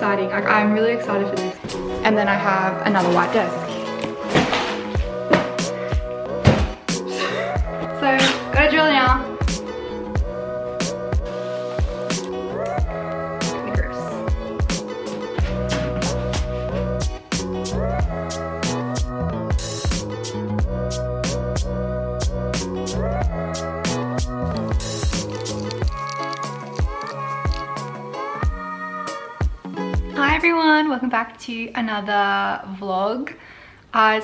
exciting. Like, I'm really excited for this. And then I have another white desk. So, gotta drill now. Hi everyone, welcome back to another vlog.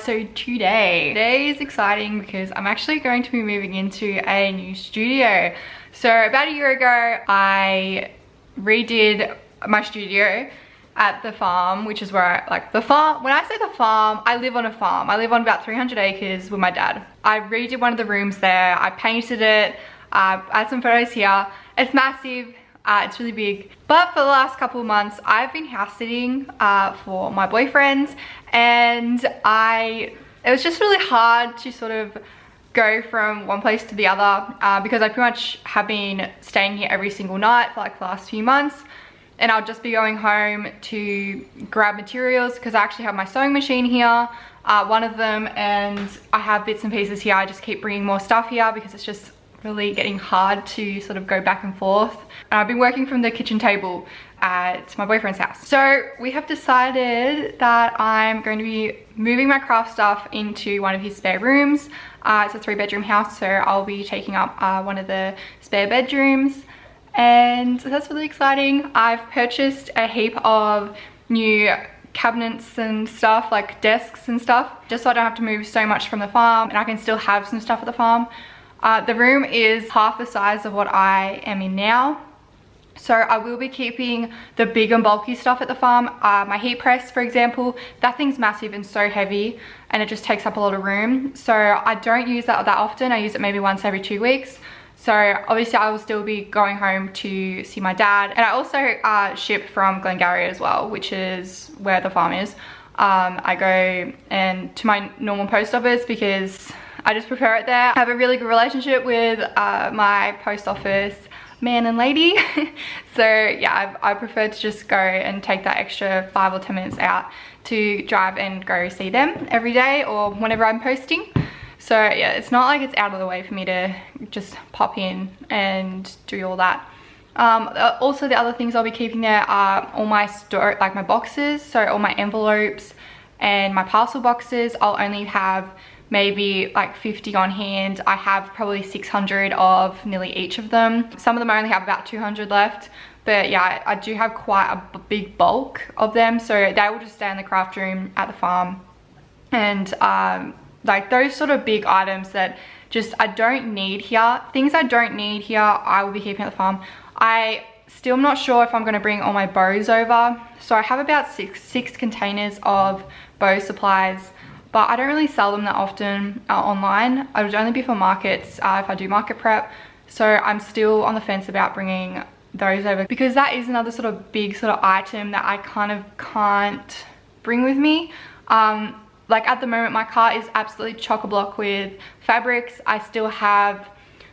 So today is exciting because I'm actually going to be moving into a new studio. So about a year ago, I redid my studio at the farm, which is where the farm, when I say the farm, I live on a farm. I live on about 300 acres with my dad. I redid one of the rooms there, I painted it, I had some photos here. It's massive. It's really big, but for the last couple of months I've been house sitting for my boyfriends, and it was just really hard to sort of go from one place to the other because I pretty much have been staying here every single night for like the last few months, and I'll just be going home to grab materials because I actually have my sewing machine here, one of them, and I have bits and pieces here. I just keep bringing more stuff here because it's just really getting hard to sort of go back and forth. And I've been working from the kitchen table at my boyfriend's house. So we have decided that I'm going to be moving my craft stuff into one of his spare rooms. It's a 3-bedroom house, so I'll be taking up one of the spare bedrooms, and that's really exciting. I've purchased a heap of new cabinets and stuff, like desks and stuff, just so I don't have to move so much from the farm and I can still have some stuff at the farm. The room is half the size of what I am in now, so I will be keeping the big and bulky stuff at the farm. My heat press, for example, that thing's massive and so heavy, and it just takes up a lot of room, so I don't use that often. I use it maybe once every 2 weeks. So obviously I will still be going home to see my dad, and I also ship from Glengarry as well, which is where the farm is. I go to my normal post office because I just prefer it there. I have a really good relationship with my post office man and lady. So yeah, I prefer to just go and take that extra 5 or 10 minutes out to drive and go see them every day or whenever I'm posting. So yeah, it's not like it's out of the way for me to just pop in and do all that. Also, the other things I'll be keeping there are all my like my boxes, so all my envelopes and my parcel boxes. I'll only have maybe like 50 on hand. I have probably 600 of nearly each of them. Some of them I only have about 200 left, but yeah, I do have quite a big bulk of them, so they will just stay in the craft room at the farm. And like those sort of big items that just I don't need here, things I don't need here, I will be keeping at the farm. I still am not sure if I'm going to bring all my bows over, so I have about six containers of bow supplies, but I don't really sell them that often online. I would only be for markets if I do market prep, so I'm still on the fence about bringing those over because that is another sort of big sort of item that I kind of can't bring with me. Like at the moment my cart is absolutely chock-a-block with fabrics. I still have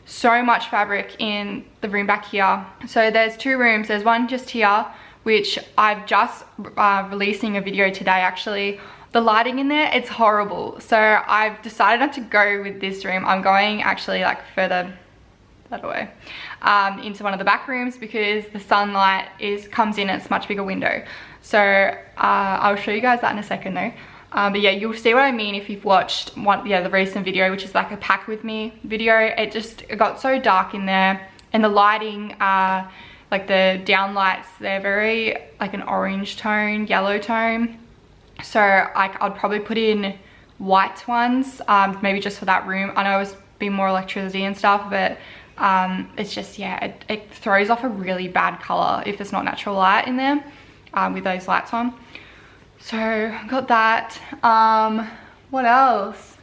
so much fabric in the room back here. So there's 2 rooms. There's one just here, which I've just releasing a video today actually. The lighting in there, it's horrible. So I've decided not to go with this room. I'm going actually like further that away into one of the back rooms because the sunlight comes in, it's a much bigger window. So I'll show you guys that in a second though. But yeah, you'll see what I mean if you've watched the recent video, which is like a pack with me video. It got so dark in there, and the lighting, like the down lights, they're very like an orange tone, yellow tone. So I'd probably put in white ones, maybe just for that room. I know it's been more electricity and stuff, but it's just, yeah, it throws off a really bad color if there's not natural light in there with those lights on. So got that. What else?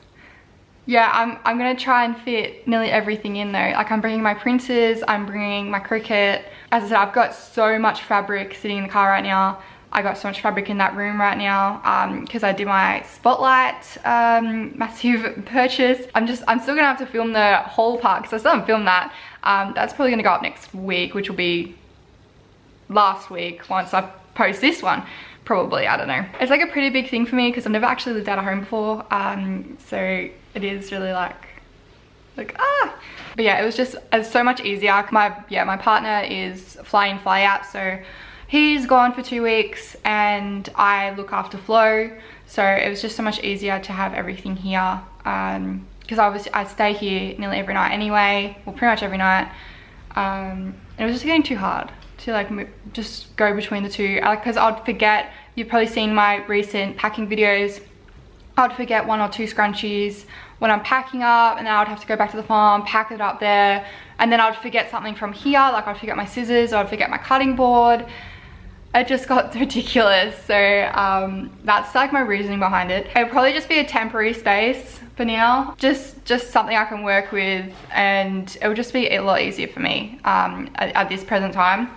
Yeah, I'm gonna try and fit nearly everything in though. Like I'm bringing my printers, I'm bringing my cricut. As I said, I've got so much fabric sitting in the car right now. I got so much fabric in that room right now because I did my spotlight massive purchase. I'm still gonna have to film the whole part because I still haven't filmed that. That's probably gonna go up next week, which will be last week once I've post this one. Probably, I don't know. It's like a pretty big thing for me because I've never actually lived out of home before. So it is really like ah. But yeah, it was just so much easier. My partner is fly in, fly out, so he's gone for 2 weeks and I look after Flo. So it was just so much easier to have everything here. Because I stay here nearly every night anyway, well pretty much every night. It was just getting too hard to like just go between the two, because I'd forget. You've probably seen my recent packing videos. I'd forget 1 or 2 scrunchies when I'm packing up, and then I would have to go back to the farm, pack it up there, and then I'd forget something from here, like I'd forget my scissors, or I'd forget my cutting board. It just got ridiculous. So that's like my reasoning behind it. It'll probably just be a temporary space for now, just something I can work with, and it will just be a lot easier for me at this present time.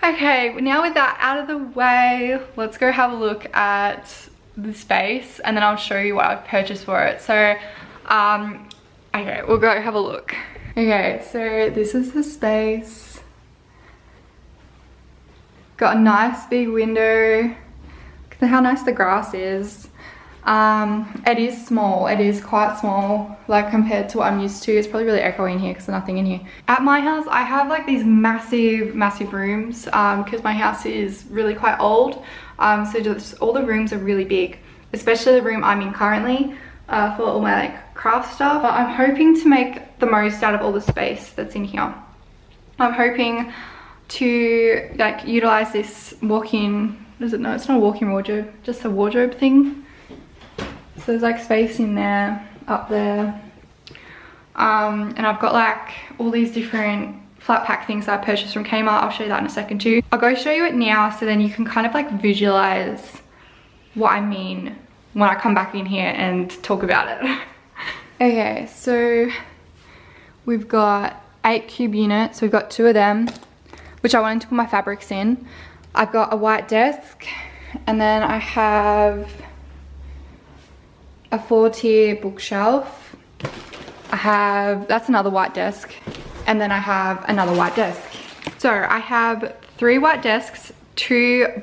Okay, now with that out of the way, let's go have a look at the space and then I'll show you what I've purchased for it. So okay, we'll go have a look. Okay, so this is the space. Got a nice big window. Look at how nice the grass is. It is small, it is quite small, like compared to what I'm used to. It's probably really echoey in here because there's nothing in here. At my house, I have like these massive rooms because my house is really quite old. So just all the rooms are really big, especially the room I'm in currently for all my like craft stuff. But I'm hoping to make the most out of all the space that's in here. I'm hoping to like utilize this walk-in, is it? No, it's not a walk-in wardrobe, just a wardrobe thing. So there's like space in there, up there. And I've got like all these different flat pack things that I purchased from Kmart. I'll show you that in a second too. I'll go show you it now so then you can kind of like visualize what I mean when I come back in here and talk about it. Okay, so we've got 8 cube units. We've got 2 of them, which I wanted to put my fabrics in. I've got a white desk, and then I have a 4-tier bookshelf. That's another white desk, and then I have another white desk. So I have 3 white desks, 2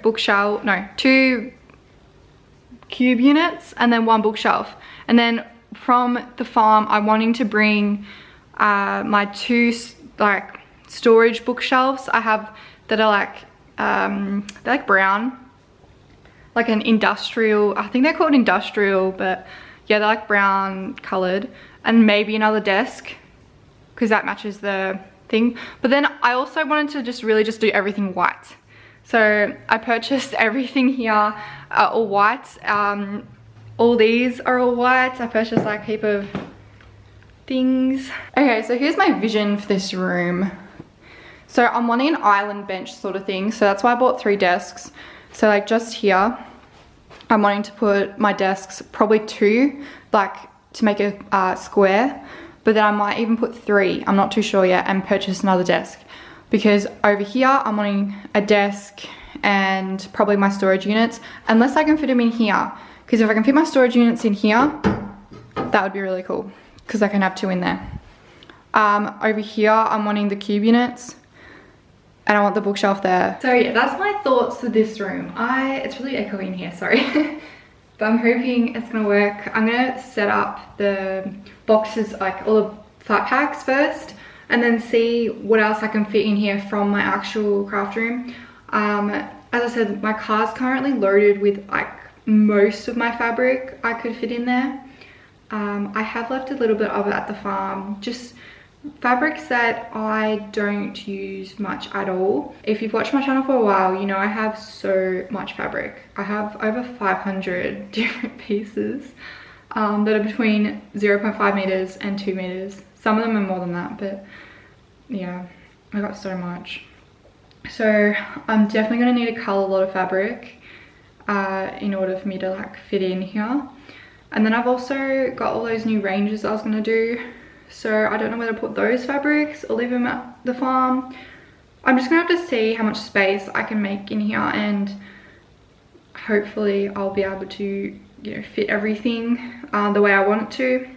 cube units, and then 1 bookshelf. And then from the farm, I'm wanting to bring my 2 like storage bookshelves I have that are like they're like brown, like an industrial, I think they're called industrial, but yeah, they're like brown colored, and maybe another desk because that matches the thing. But then I also wanted to just really do everything white, so I purchased everything here all white. All these are all white. I purchased like a heap of things. Okay, so here's my vision for this room. So I'm wanting an island bench sort of thing, so that's why I bought 3 desks. So like just here, I'm wanting to put my desks, probably 2, like to make a square, but then I might even put 3, I'm not too sure yet, and purchase another desk. Because over here, I'm wanting a desk and probably my storage units, unless I can fit them in here. Because if I can fit my storage units in here, that would be really cool, because I can have 2 in there. Over here, I'm wanting the cube units, and I want the bookshelf there. So yeah, that's my thoughts for this room. It's really echoey in here, sorry. But I'm hoping it's gonna work. I'm gonna set up the boxes, like all the flat packs first, and then see what else I can fit in here from my actual craft room. As I said, my car's currently loaded with like most of my fabric I could fit in there. I have left a little bit of it at the farm, just fabrics that I don't use much at all. If you've watched my channel for a while, you know I have so much fabric. I have over 500 different pieces that are between 0.5 meters and 2 meters. Some of them are more than that, but yeah, I got so much. So I'm definitely gonna need to cull a lot of fabric in order for me to like fit in here. And then I've also got all those new ranges I was gonna do. So I don't know whether to put those fabrics or leave them at the farm. I'm just gonna have to see how much space I can make in here, and hopefully I'll be able to, you know, fit everything the way I want it to.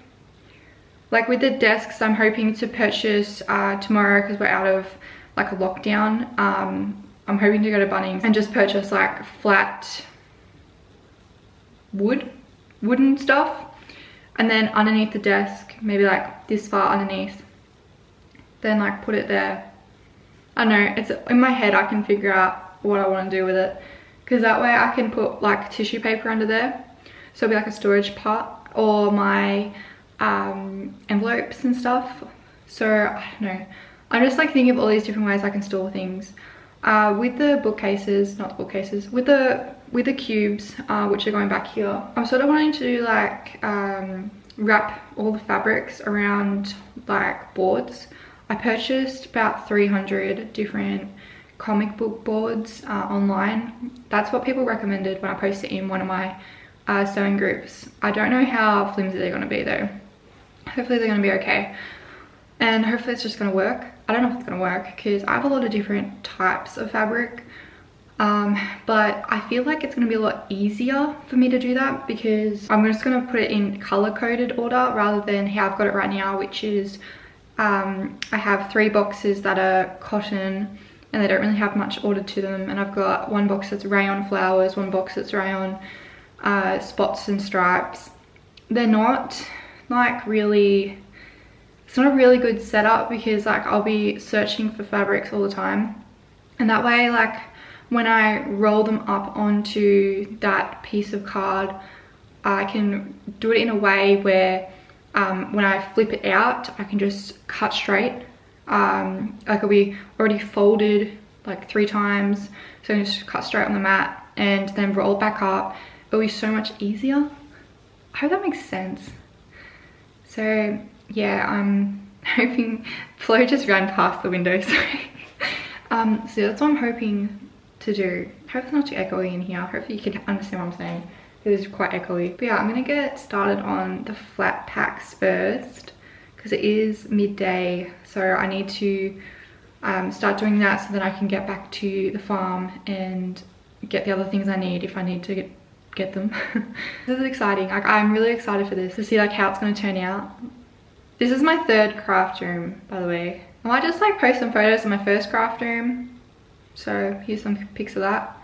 Like with the desks, I'm hoping to purchase tomorrow, because we're out of like a lockdown. I'm I'm hoping to go to Bunnings and just purchase like flat wooden stuff, and then underneath the desk, maybe like this far underneath, then like put it there. I don't know, it's in my head. I can figure out what I want to do with it, because that way I can put like tissue paper under there, so it'll be like a storage part, or my envelopes and stuff. So I don't know, I'm just like thinking of all these different ways I can store things. With the bookcases, not the bookcases, with the cubes, which are going back here, I'm sort of wanting to like wrap all the fabrics around like boards. I purchased about 300 different comic book boards online. That's what people recommended when I posted in one of my sewing groups. I don't know how flimsy they're going to be though. Hopefully they're going to be okay, and hopefully it's just going to work. I don't know if it's going to work because I have a lot of different types of fabric, but I feel like it's going to be a lot easier for me to do that, because I'm just going to put it in color coded order rather than how I've got it right now, which is I have 3 boxes that are cotton and they don't really have much ordered to them, and I've got one box that's rayon flowers, one box that's rayon spots and stripes. They're not like really, it's not a really good setup, because like I'll be searching for fabrics all the time, and that way like when I roll them up onto that piece of card, I can do it in a way where when I flip it out, I can just cut straight. Like it'll be already folded like 3 times, so I can just cut straight on the mat and then roll it back up. It'll be so much easier. I hope that makes sense. So yeah, I'm hoping, Flo just ran past the window, sorry. So that's what I'm hoping to do. Hope it's not too echoey in here. Hopefully you can understand what I'm saying. It is quite echoey. But yeah, I'm gonna get started on the flat packs first, because it is midday, so I need to start doing that so that I can get back to the farm and get the other things I need if I need to get them. This is exciting. Like, I'm really excited for this, to see like how it's going to turn out. This is my 3rd craft room, by the way. I might just like post some photos of my first craft room. So here's some pics of that.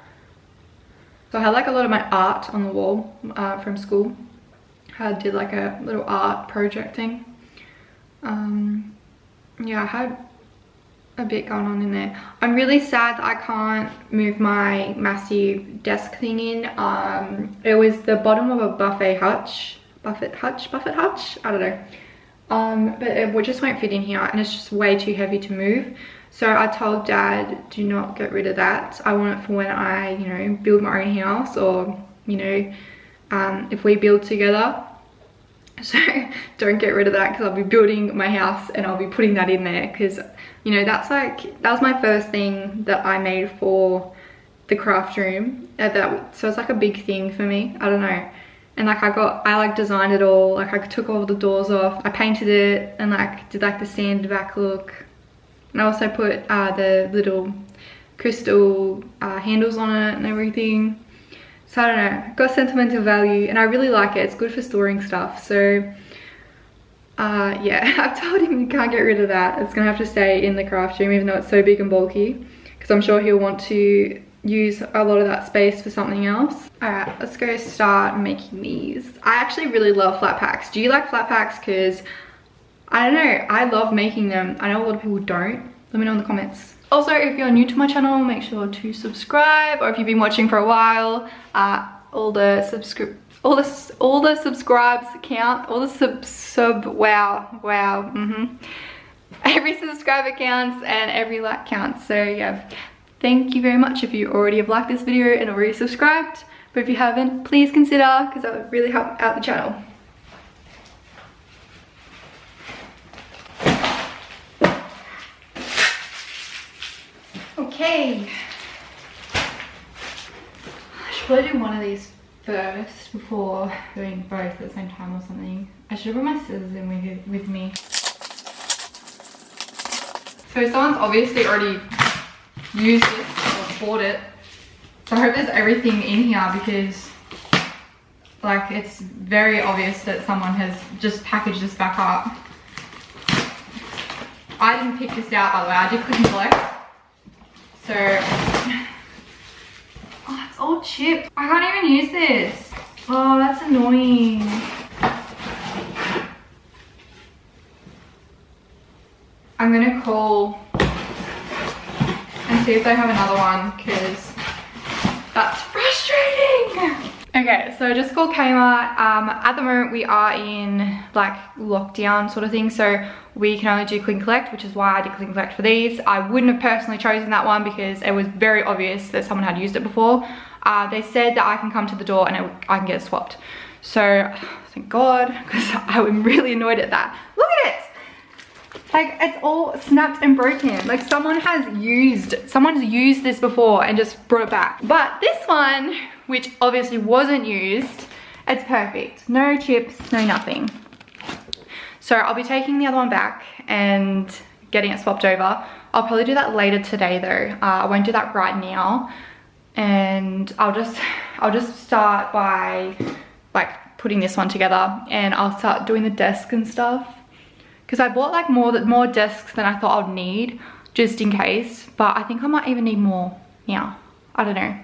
So I had like a lot of my art on the wall from school. I did like a little art project thing. Yeah, I had a bit going on in there. I'm really sad that I can't move my massive desk thing in. It was the bottom of a buffet hutch, I don't know. But it just won't fit in here, and it's just way too heavy to move. So I told Dad, do not get rid of that. I want it for when I, you know, build my own house, or, you know, if we build together. So don't get rid of that, because I'll be building my house and I'll be putting that in there, because, you know, that was my first thing that I made for the craft room. So it's like a big thing for me. I don't know. And like I like designed it all. Like I took all the doors off, I painted it, and like did like the sanded back look. And I also put the little crystal handles on it and everything. So I don't know, got sentimental value, and I really like it. It's good for storing stuff. So yeah, I've told him you can't get rid of that. It's gonna have to stay in the craft room, even though it's so big and bulky, because I'm sure he'll want to use a lot of that space for something else. All right, let's go start making these. I actually really love flat packs. Do you like flat packs? Because I don't know, I love making them. I know a lot of people don't. Let me know in the comments. Also, if you're new to my channel, make sure to subscribe, or if you've been watching for a while, all the subscribes count. All the wow. Every subscriber counts and every like counts. So yeah, thank you very much if you already have liked this video and already subscribed. But if you haven't, please consider, because that would really help out the channel. Okay, I should probably do one of these first before doing both at the same time or something. I should have brought my scissors in with me. So someone's obviously already used this or bought it. So I hope there's everything in here, because like it's very obvious that someone has just packaged this back up. I didn't pick this out, by the way. I did click and collect. So chipped. I can't even use this. Oh, that's annoying. I'm gonna call and see if they have another one, because that's frustrating. Okay, so I just called Kmart. At the moment we are in like lockdown sort of thing, so we can only do click and collect, which is why I did click and collect for these. I wouldn't have personally chosen that one because it was very obvious that someone had used it before. They said that I can come to the door and I can get it swapped. So thank God, because I'm really annoyed at that. Look at it! Like, it's all snapped and broken. Like, someone's used this before and just brought it back. But this one, which obviously wasn't used, it's perfect. No chips, no nothing. So I'll be taking the other one back and getting it swapped over. I'll probably do that later today though. I won't do that right now. And I'll just start by like putting this one together, and I'll start doing the desk and stuff. Because I bought like more desks than I thought I'd need, just in case. But I think I might even need more now. I don't know.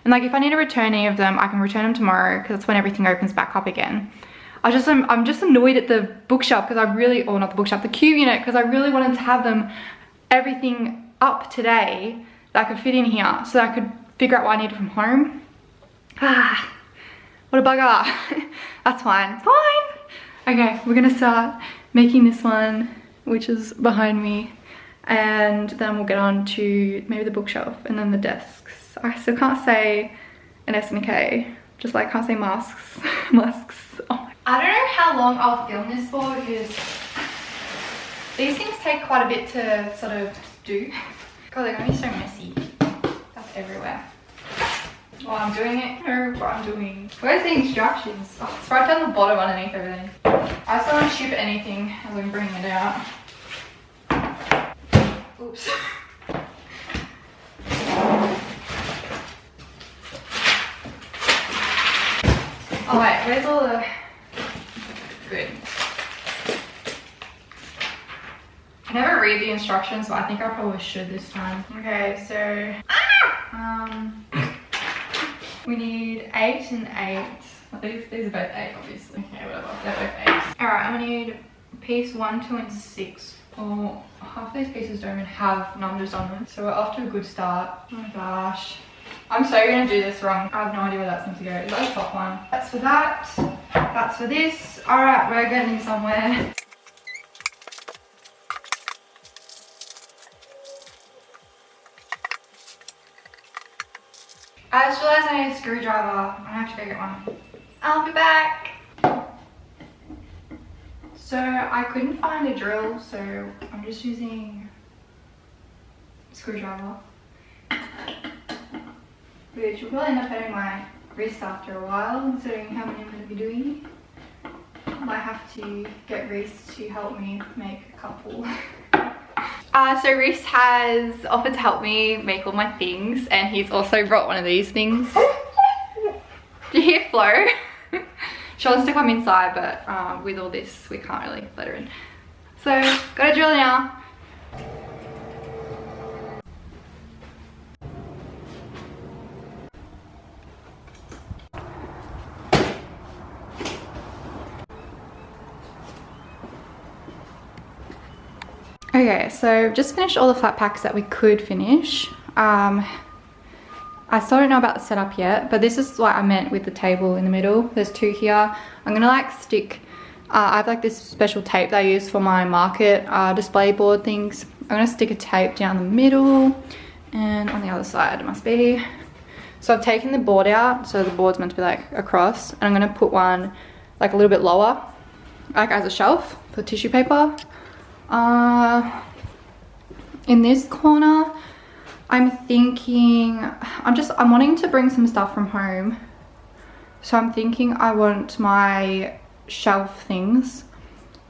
And like, if I need to return any of them, I can return them tomorrow, because that's when everything opens back up again. I'm just annoyed at the bookshelf, because or not the bookshelf, the cube unit, because I really wanted to have everything up today that I could fit in here, so that I could figure out what I needed from home. Ah, what a bugger. That's fine, it's fine. Okay, we're gonna start making this one, which is behind me, and then we'll get on to maybe the bookshelf and then the desks. I still can't say an S and a K, just like can't say masks. Masks. Oh. I don't know how long I'll film this for, because these things take quite a bit to sort of do. God, they're gonna be so messy. That's everywhere. While I'm doing it, or what I'm doing. Where's the instructions? Oh, it's right down the bottom underneath everything. I still don't ship anything as I'm bringing it out. Oops. Oh wait, where's all the... Good. I never read the instructions, so I think I probably should this time. Okay, so... we need 8 and 8. Well, these are both 8, obviously. Okay, whatever. They're both 8. Alright, I'm gonna need piece 1, 2, and 6. Oh, half of these pieces don't even have numbers on them. So we're off to a good start. Oh my gosh. I'm so gonna do this wrong. I have no idea where that's meant to go. Is that the top one? That's for that. That's for this. Alright, we're getting somewhere. I just realized I need a screwdriver. I'm gonna have to go get one. I'll be back. So I couldn't find a drill, so I'm just using a screwdriver. Which will probably end up hurting my wrist after a while, considering how many I'm going to be doing. I might have to get Reese to help me make a couple. So Reese has offered to help me make all my things, and he's also brought one of these things. Do you hear Flo? She wants to come inside, but with all this we can't really let her in. So got a drill now. Okay, so just finished all the flat packs that we could finish. I still don't know about the setup yet, but this is what I meant with the table in the middle. There's 2 here. I'm gonna like stick, I have like this special tape that I use for my market display board things. I'm gonna stick a tape down the middle, and on the other side it must be. So I've taken the board out, so the board's meant to be like across, and I'm gonna put one like a little bit lower, like as a shelf for tissue paper. In this corner, I'm thinking, I'm wanting to bring some stuff from home. So I'm thinking I want my shelf things,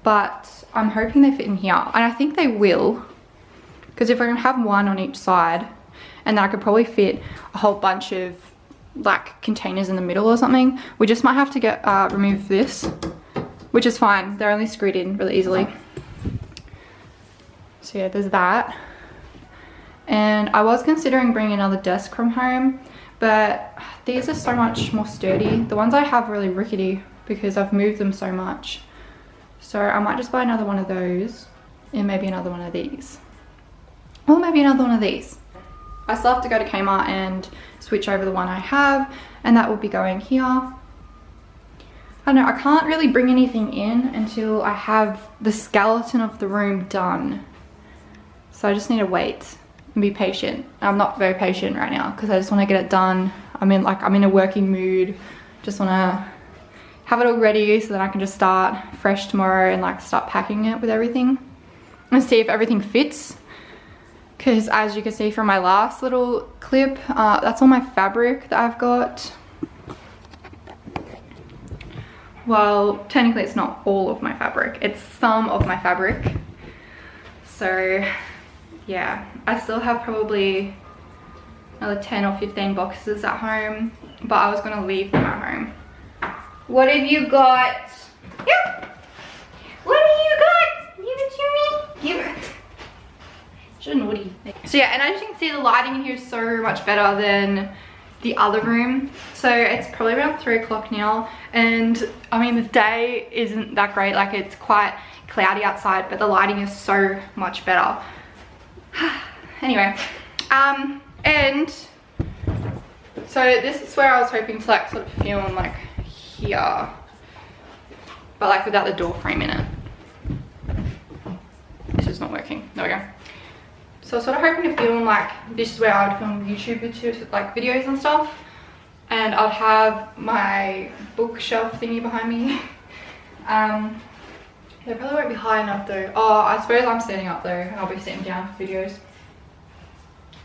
but I'm hoping they fit in here. And I think they will, because if I can have one on each side, and then I could probably fit a whole bunch of like containers in the middle or something. We just might have to get remove this, which is fine. They're only screwed in really easily. So yeah, there's that. And I was considering bringing another desk from home, but these are so much more sturdy. The ones I have are really rickety because I've moved them so much. So I might just buy another one of those and maybe another one of these. Or maybe another one of these. I still have to go to Kmart and switch over the one I have, and that will be going here. I don't know, I can't really bring anything in until I have the skeleton of the room done. So I just need to wait and be patient. I'm not very patient right now because I just want to get it done. I'm in a working mood. Just want to have it all ready so that I can just start fresh tomorrow and like start packing it with everything and see if everything fits. Because as you can see from my last little clip, that's all my fabric that I've got. Well, technically it's not all of my fabric, it's some of my fabric. So yeah, I still have probably another 10 or 15 boxes at home, but I was gonna leave them at home. What have you got? Yep. What have you got? Give it to me. Give it. So naughty. So yeah, and as you can see, the lighting in here is so much better than the other room. So it's probably around 3 o'clock now, and I mean the day isn't that great. Like, it's quite cloudy outside, but the lighting is so much better. Anyway, and so this is where I was hoping to like sort of film like here, but like without the door frame in it. This is not working. There we go. So I was sort of hoping to film like, this is where I would film YouTube videos and stuff, and I'd have my bookshelf thingy behind me. They probably won't be high enough though. Oh, I suppose I'm standing up though, and I'll be sitting down for videos.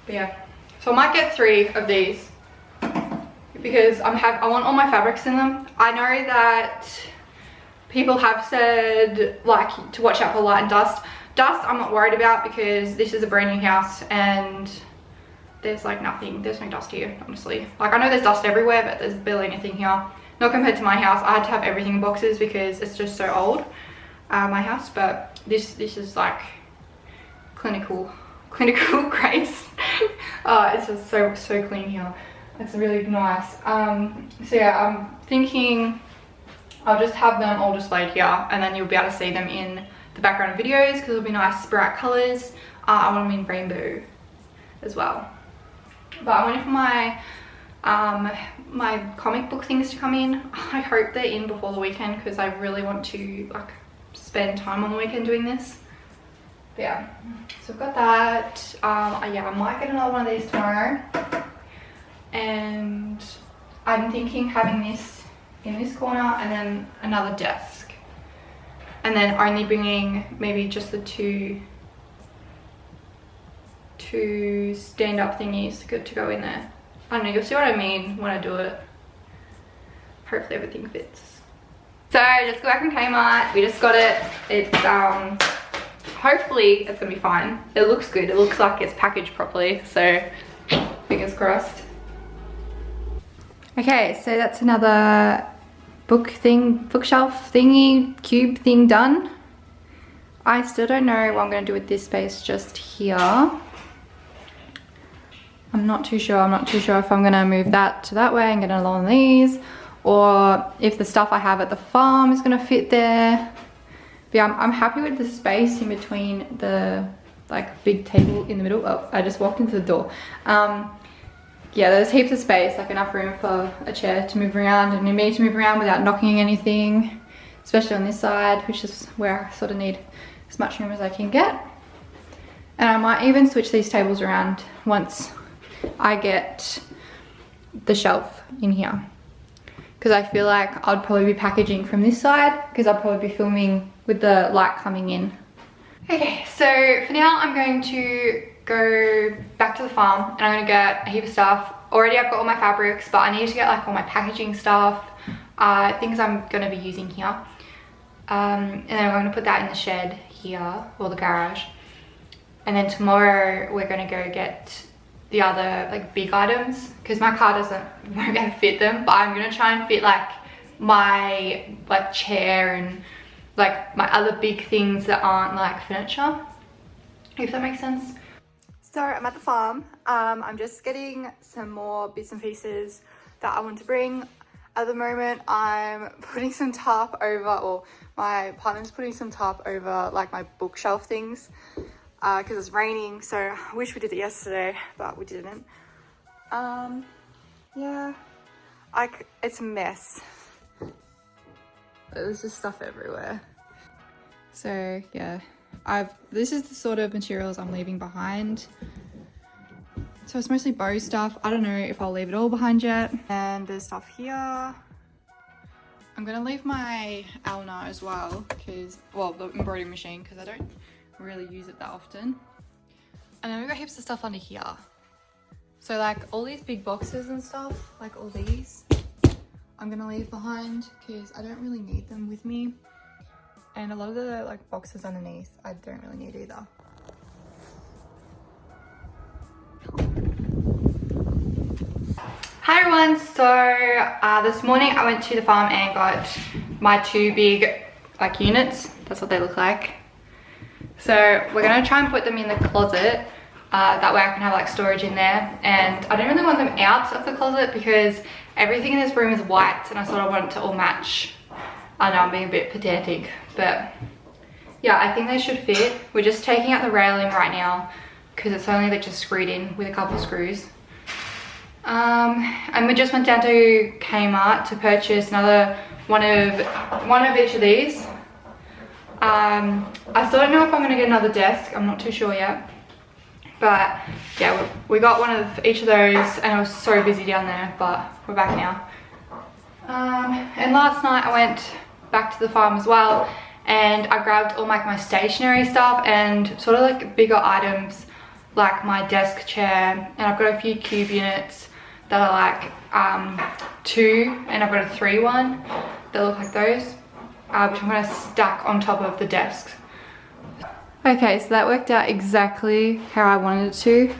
But yeah, so I might get 3 of these because I want all my fabrics in them. I know that people have said like to watch out for light and dust. Dust I'm not worried about because this is a brand new house and there's like nothing, there's no dust here, honestly. Like, I know there's dust everywhere, but there's barely anything here. Not compared to my house. I had to have everything in boxes because it's just so old, my house. But this is like clinical grades. It's just so clean here. It's really nice. So yeah, I'm thinking I'll just have them all displayed here, and then you'll be able to see them in the background of videos because it'll be nice bright colors. I want them in rainbow as well. But I'm waiting for my my comic book things to come in. I hope they're in before the weekend because I really want to like spend time on the weekend doing this. But yeah, so I've got that. Yeah, I might get another one of these tomorrow, and I'm thinking having this in this corner and then another desk, and then only bringing maybe just the two stand-up thingies to go in there. I don't know, you'll see what I mean when I do it. Hopefully everything fits. So just go back in Kmart. We just got it. It's hopefully it's gonna be fine. It looks good. It looks like it's packaged properly, so fingers crossed. Okay, so that's another bookshelf thingy, cube thing done. I still don't know what I'm gonna do with this space just here. I'm not too sure. I'm not too sure if I'm gonna move that to that way and get another one of these, or if the stuff I have at the farm is gonna fit there. But yeah, I'm happy with the space in between the like big table in the middle. Oh, I just walked into the door. Yeah, there's heaps of space, like enough room for a chair to move around and me to move around without knocking anything, especially on this side, which is where I sort of need as much room as I can get. And I might even switch these tables around once I get the shelf in here, because I feel like I'd probably be packaging from this side because I'll probably be filming with the light coming in. Okay, so for now I'm going to go back to the farm and I'm gonna get a heap of stuff. Already I've got all my fabrics, but I need to get like all my packaging stuff, things I'm gonna be using here. And then I'm gonna put that in the shed here, or the garage. And then tomorrow we're gonna go get the other like big items because my car won't be able to fit them, but I'm gonna try and fit like my like chair and like my other big things that aren't like furniture, if that makes sense. So I'm at the farm. I'm just getting some more bits and pieces that I want to bring. At the moment, I'm putting some tarp over, or my partner's putting some tarp over like my bookshelf things because it's raining. So I wish we did it yesterday, but we didn't. Yeah, it's a mess. There's just stuff everywhere. So yeah, this is the sort of materials I'm leaving behind. So it's mostly bow stuff. I don't know if I'll leave it all behind yet. And there's stuff here. I'm gonna leave my Alna as well, well, the embroidery machine, because I don't really use it that often. And then we've got heaps of stuff under here. So like all these big boxes and stuff, like all these, I'm gonna leave behind because I don't really need them with me. And a lot of the like boxes underneath, I don't really need either. Hi everyone, so this morning I went to the farm and got my two big like units. That's what they look like. So we're gonna try and put them in the closet. That way I can have like storage in there. And I don't really want them out of the closet because everything in this room is white and I sort of want it to all match. I know I'm being a bit pedantic, but yeah, I think they should fit. We're just taking out the railing right now because it's only like just screwed in with a couple of screws. And we just went down to Kmart to purchase another one of each of these. I still don't know if I'm gonna get another desk. I'm not too sure yet. But yeah, we got one of each of those and I was so busy down there, but we're back now. And last night I went back to the farm as well and I grabbed all my stationery stuff and sort of like bigger items like my desk chair, and I've got a few cube units that are like 2 and I've got a 3 one that look like those, which I'm going to stack on top of the desks. Okay, so that worked out exactly how I wanted it to.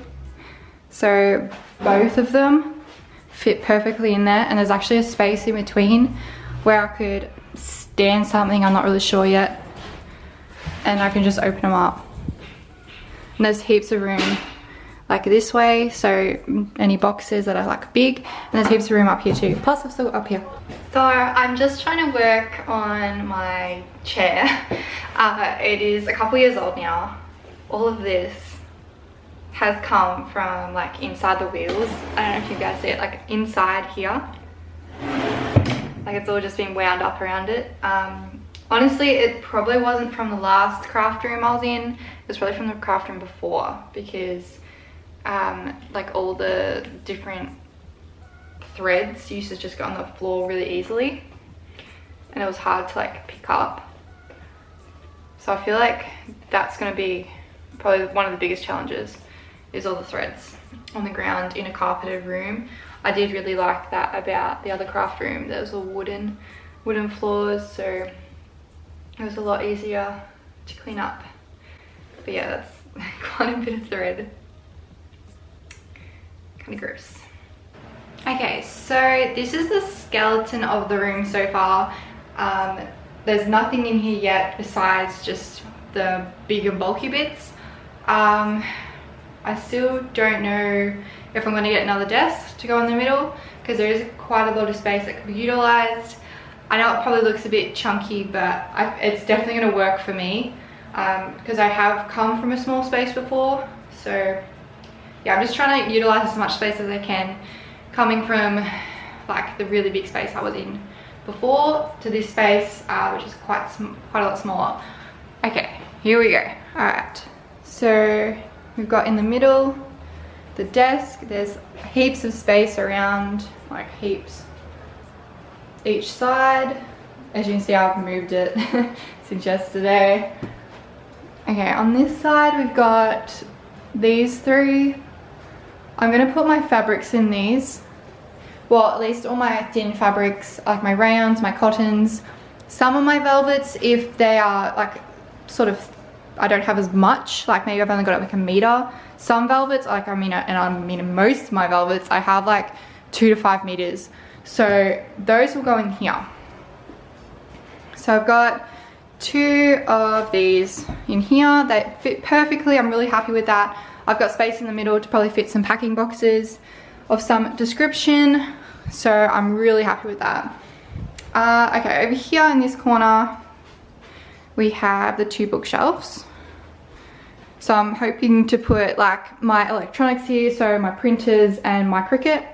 So both of them fit perfectly in there, and there's actually a space in between where I could stand something, I'm not really sure yet, and I can just open them up. And there's heaps of room like this way, so any boxes that are like big, and there's heaps of room up here too. Plus I've still got up here. So I'm just trying to work on my chair. It is a couple years old now. All of this has come from like inside the wheels. I don't know if you guys see it, like inside here. Like it's all just been wound up around it. Honestly, it probably wasn't from the last craft room I was in. It was probably from the craft room before, because like all the different threads used to just go on the floor really easily, and it was hard to like pick up. So I feel like that's going to be probably one of the biggest challenges, is all the threads on the ground in a carpeted room. I did really like that about the other craft room. There was all wooden floors, so it was a lot easier to clean up. But yeah, that's quite a bit of thread. Kind of gross. Okay, so this is the skeleton of the room so far. There's nothing in here yet besides just the big and bulky bits. I still don't know if I'm going to get another desk to go in the middle, because there is quite a lot of space that could be utilized. I know it probably looks a bit chunky, but it's definitely going to work for me, because I have come from a small space before. So yeah, I'm just trying to utilize as much space as I can, coming from like the really big space I was in before to this space, which is quite a lot smaller. Okay, here we go. All right, so we've got in the middle the desk. There's heaps of space around, like heaps each side. As you can see, I've moved it since yesterday. Okay, on this side we've got these 3. I'm gonna put my fabrics in these. Well, at least all my thin fabrics, like my rayons, my cottons, some of my velvets, if they are like sort of, I don't have as much, like maybe I've only got like a meter. Some velvets, like I mean most of my velvets, I have like 2 to 5 meters. So those will go in here. So I've got 2 of these in here. They fit perfectly. I'm really happy with that. I've got space in the middle to probably fit some packing boxes of some description, so I'm really happy with that. Okay, over here in this corner we have the 2 bookshelves. So I'm hoping to put like my electronics here, so my printers and my Cricut.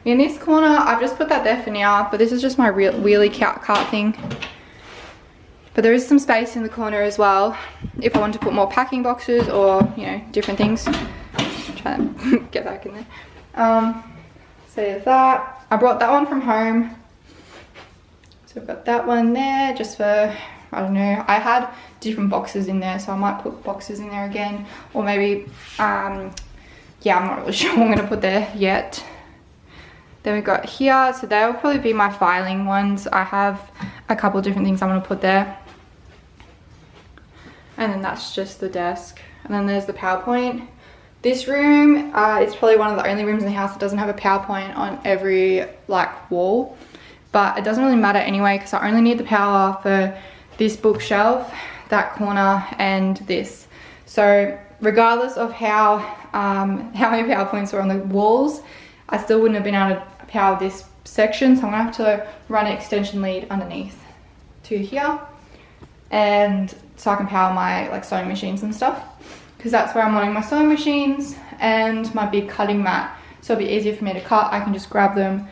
In this corner, I've just put that there for now, but this is just my real wheelie cart thing. But there is some space in the corner as well if I want to put more packing boxes or, you know, different things. Try to get back in there. So there's that. I brought that one from home. So I've got that one there just for, I don't know, I had different boxes in there, so I might put boxes in there again, or maybe yeah, I'm not really sure what I'm going to put there yet. Then we've got here, so they'll probably be my filing ones. I have a couple different things I want to put there. And then that's just the desk, and then there's the PowerPoint. This room is probably one of the only rooms in the house that doesn't have a PowerPoint on every like wall, but it doesn't really matter anyway because I only need the power for this bookshelf, that corner, and this. So regardless of how many PowerPoints are on the walls, I still wouldn't have been able to power this section, so I'm gonna have to run an extension lead underneath to here, and so I can power my like sewing machines and stuff, because that's where I'm wanting my sewing machines and my big cutting mat, so it'll be easier for me to cut. I can just grab them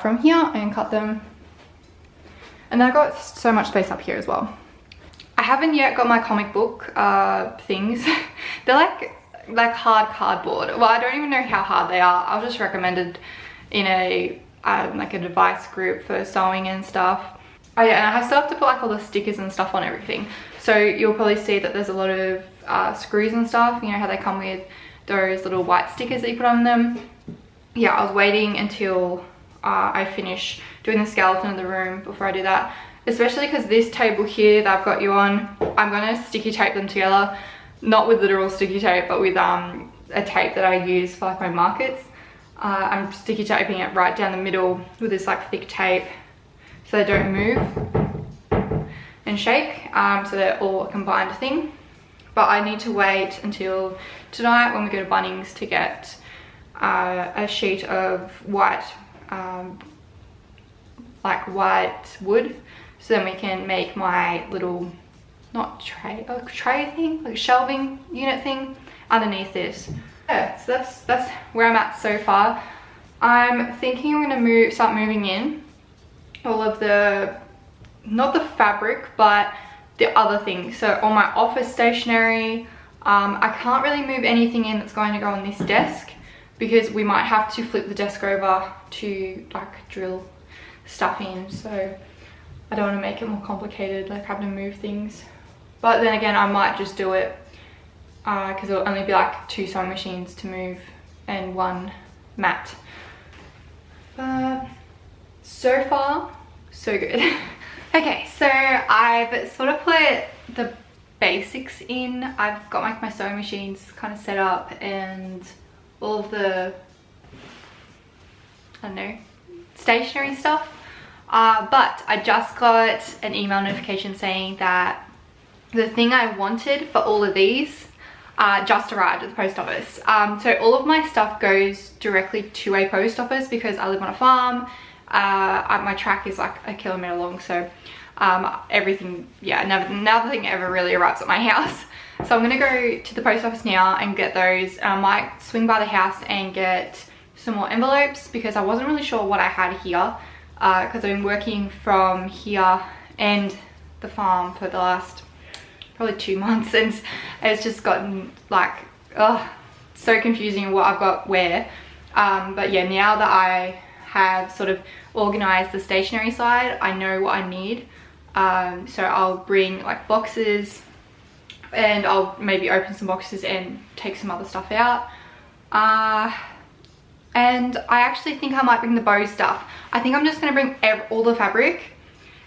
from here and cut them. And I've got so much space up here as well. I haven't yet got my comic book things. They're like hard cardboard. Well, I don't even know how hard they are. I was just recommended in a like a device group for sewing and stuff. Oh yeah, and I still have to put like all the stickers and stuff on everything. So you'll probably see that there's a lot of screws and stuff. You know how they come with those little white stickers that you put on them. Yeah, I was waiting until I finish doing the skeleton of the room before I do that. Especially because this table here that I've got you on, I'm gonna sticky tape them together. Not with literal sticky tape, but with a tape that I use for like my markets. I'm sticky taping it right down the middle with this like thick tape so they don't move and shake, so they're all a combined thing. But I need to wait until tonight when we go to Bunnings to get a sheet of white like white wood, so then we can make my little, not tray, a tray thing, like a shelving unit thing underneath this. Yeah, so that's where I'm at so far. I'm thinking I'm gonna start moving in all of the, not the fabric, but the other things. So all my office stationery, I can't really move anything in that's going to go on this desk because we might have to flip the desk over to like drill stuff in. So I don't want to make it more complicated, like having to move things. But then again, I might just do it because it'll only be like 2 sewing machines to move and 1 mat. But so far, so good. Okay, so I've sort of put the basics in. I've got like my sewing machines kind of set up and all of the, I don't know, stationery stuff. But I just got an email notification saying that the thing I wanted for all of these just arrived at the post office. So all of my stuff goes directly to a post office because I live on a farm. My track is like 1 kilometer long, so everything, yeah, nothing ever really arrives at my house. So I'm gonna go to the post office now and get those. I might swing by the house and get some more envelopes because I wasn't really sure what I had here because I've been working from here and the farm for the last probably 2 months, and it's just gotten like so confusing what I've got where. But yeah, now that I have sort of organized the stationery side, I know what I need. So I'll bring like boxes and I'll maybe open some boxes and take some other stuff out. And I actually think I might bring the bow stuff. I think I'm just gonna bring all the fabric,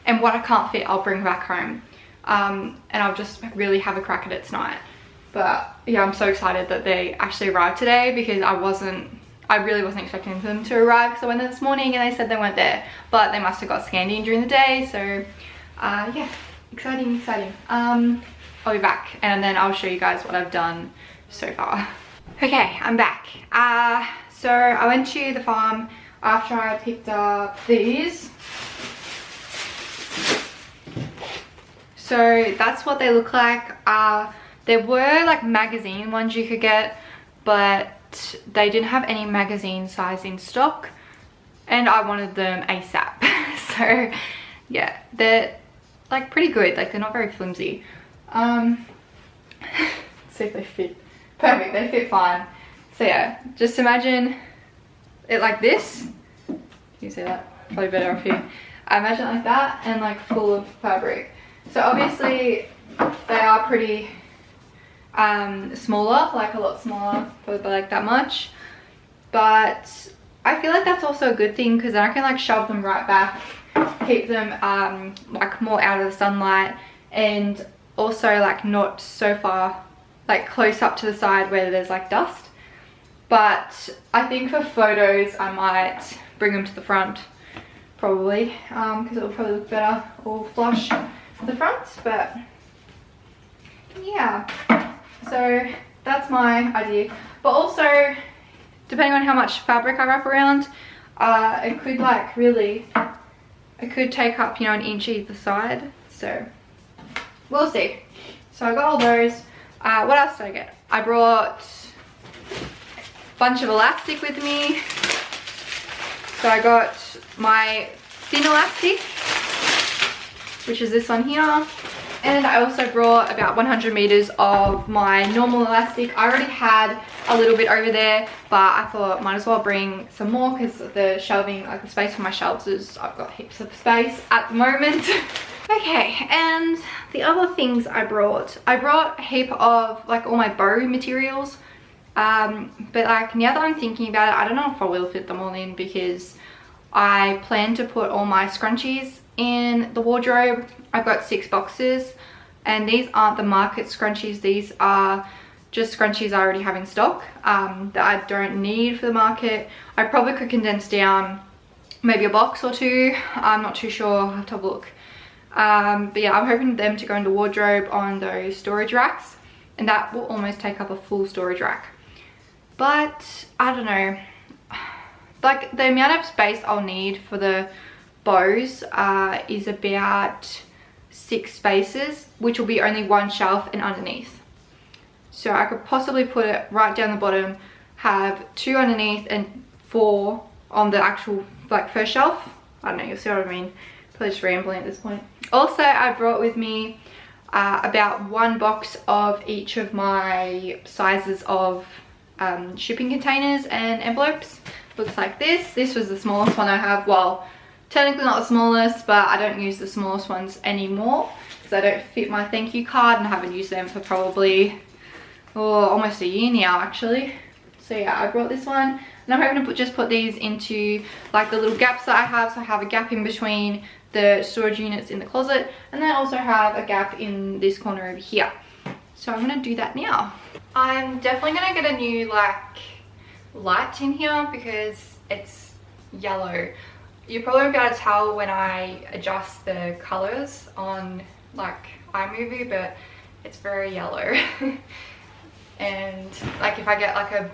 and what I can't fit I'll bring back home. And I'll just really have a crack at it tonight. But yeah, I'm so excited that they actually arrived today because I really wasn't expecting them to arrive because I went there this morning and they said they weren't there, but they must have got scanned in during the day. So yeah, exciting. I'll be back and then I'll show you guys what I've done so far. Okay, I'm back. So I went to the farm after I picked up these. So that's what they look like. There were like magazine ones you could get, but they didn't have any magazine size in stock, and I wanted them ASAP. So yeah, they're like pretty good, like they're not very flimsy. See if they fit. Perfect, they fit fine. So yeah, just imagine it like this. Can you see that? Probably better off here. I imagine it like that and like full of fabric. So obviously they are pretty smaller, like a lot smaller, probably like that much. But I feel like that's also a good thing because then I can like shove them right back, keep them like more out of the sunlight, and also like not so far like close up to the side where there's like dust. But I think for photos I might bring them to the front probably, because it'll probably look better all flush to the front. But yeah, so that's my idea. But also depending on how much fabric I wrap around, it could like really, it could take up, you know, an inch either side. So we'll see. So I got all those. What else did I get? I brought a bunch of elastic with me. So I got my thin elastic, which is this one here. And I also brought about 100 meters of my normal elastic. I already had a little bit over there, but I thought might as well bring some more because the shelving, like the space for my shelves is, I've got heaps of space at the moment. Okay, and the other things I brought a heap of like all my bow materials. But like now that I'm thinking about it, I don't know if I will fit them all in because I plan to put all my scrunchies in the wardrobe. I've got 6 boxes, and these aren't the market scrunchies. These are just scrunchies I already have in stock that I don't need for the market. I probably could condense down maybe a box or 2. I'm not too sure. I'll have to have a look. But yeah, I'm hoping them to go in the wardrobe on those storage racks, and that will almost take up a full storage rack. But I don't know, like the amount of space I'll need for the bows is about 6 spaces, which will be only 1 shelf and underneath. So I could possibly put it right down the bottom, have 2 underneath and 4 on the actual like first shelf. I don't know, you'll see what I mean. Probably just rambling at this point. Also, I brought with me about 1 box of each of my sizes of shipping containers and envelopes. Looks like this. This was the smallest one I have. Well, technically not the smallest, but I don't use the smallest ones anymore because I don't fit my thank you card, and I haven't used them for probably almost a year now actually. So yeah, I brought this one, and I'm hoping to just put these into like the little gaps that I have. So I have a gap in between the storage units in the closet, and then I also have a gap in this corner over here. So I'm gonna do that now. I'm definitely gonna get a new like light in here because it's yellow. You probably won't be able to tell when I adjust the colors on like iMovie, but it's very yellow. And like if I get like a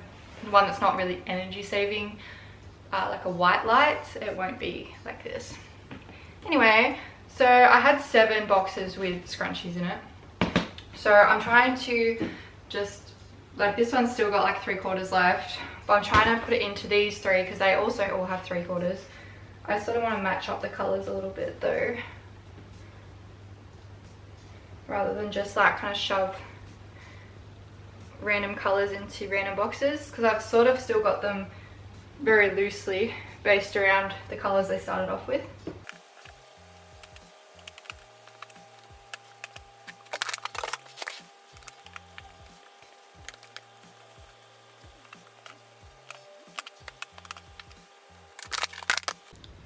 one that's not really energy saving, like a white light, it won't be like this. Anyway, so I had 7 boxes with scrunchies in it. So I'm trying to just, like this one's still got like 3/4 left, but I'm trying to put it into these 3 because they also all have 3/4. I sort of want to match up the colors a little bit though, rather than just like kind of shove random colors into random boxes, because I've sort of still got them very loosely based around the colors they started off with.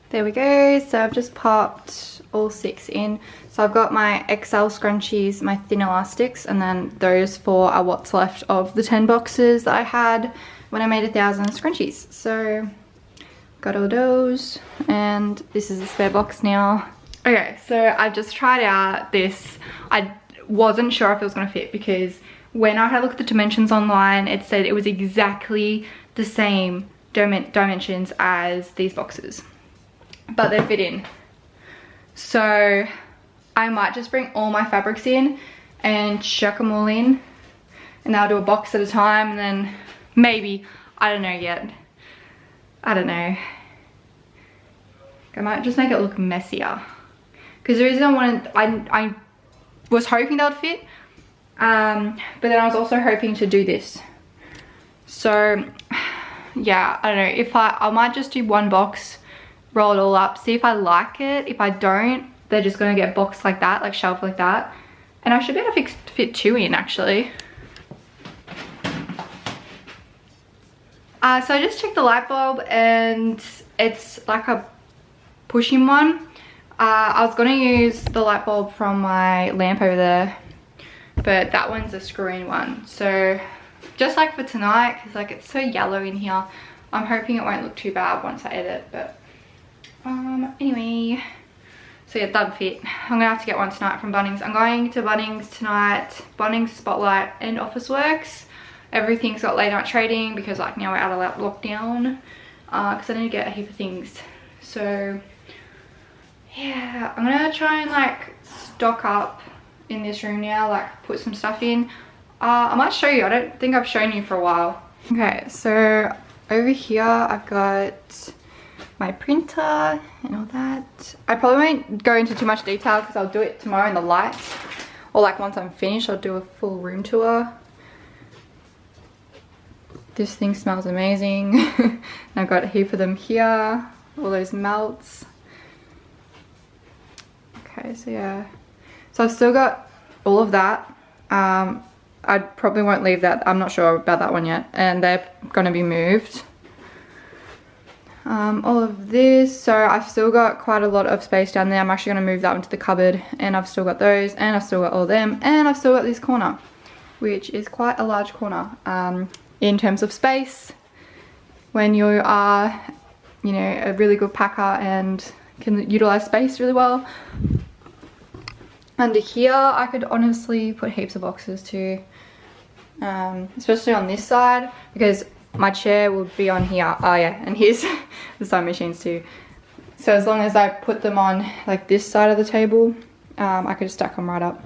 There we go. So I've just popped all 6 in. So I've got my XL scrunchies, my thin elastics, and then those 4 are what's left of the 10 boxes that I had when I made 1,000 scrunchies. So got all those, and this is a spare box now. Okay, so I just tried out this. I wasn't sure if it was going to fit because when I had a look at the dimensions online, it said it was exactly the same dimensions as these boxes, but they fit in. So I might just bring all my fabrics in and chuck them all in, and I'll do a box at a time, and then maybe, I don't know yet, I don't know, I might just make it look messier, because the reason I was hoping that would fit, but then I was also hoping to do this. So yeah, I don't know, if I might just do one box, roll it all up, see if I like it. If I don't, they're just gonna get boxed like that, like shelved like that, and I should be able to fit 2 in actually. So I just checked the light bulb, and it's like a pushing one. I was gonna use the light bulb from my lamp over there, but that one's a screw-in one. So just like for tonight, because like it's so yellow in here, I'm hoping it won't look too bad once I edit. But anyway, so yeah, that fit. I'm gonna have to get one tonight from Bunnings. I'm going to Bunnings tonight, Bunnings, Spotlight and Officeworks. Everything's got late night trading because like now we're out of lockdown, because I need to get a heap of things. So yeah, I'm gonna try and like stock up in this room now, like put some stuff in. I might show you, I don't think I've shown you for a while. Okay, so over here I've got my printer and all that. I probably won't go into too much detail because I'll do it tomorrow in the lights, or like once I'm finished I'll do a full room tour. This thing smells amazing. And I've got a heap of them here, all those melts. Okay, so yeah, so I've still got all of that. I probably won't leave that, I'm not sure about that one yet, and they're going to be moved. All of this, so I've still got quite a lot of space down there. I'm actually going to move that one to the cupboard, and I've still got those, and I've still got all of them, and I've still got this corner, which is quite a large corner in terms of space. When you are, you know, a really good packer and can utilize space really well. Under here I could honestly put heaps of boxes too, especially on this side, because my chair will be on here. Oh yeah, and here's the sewing machines too. So as long as I put them on like this side of the table, I could just stack them right up.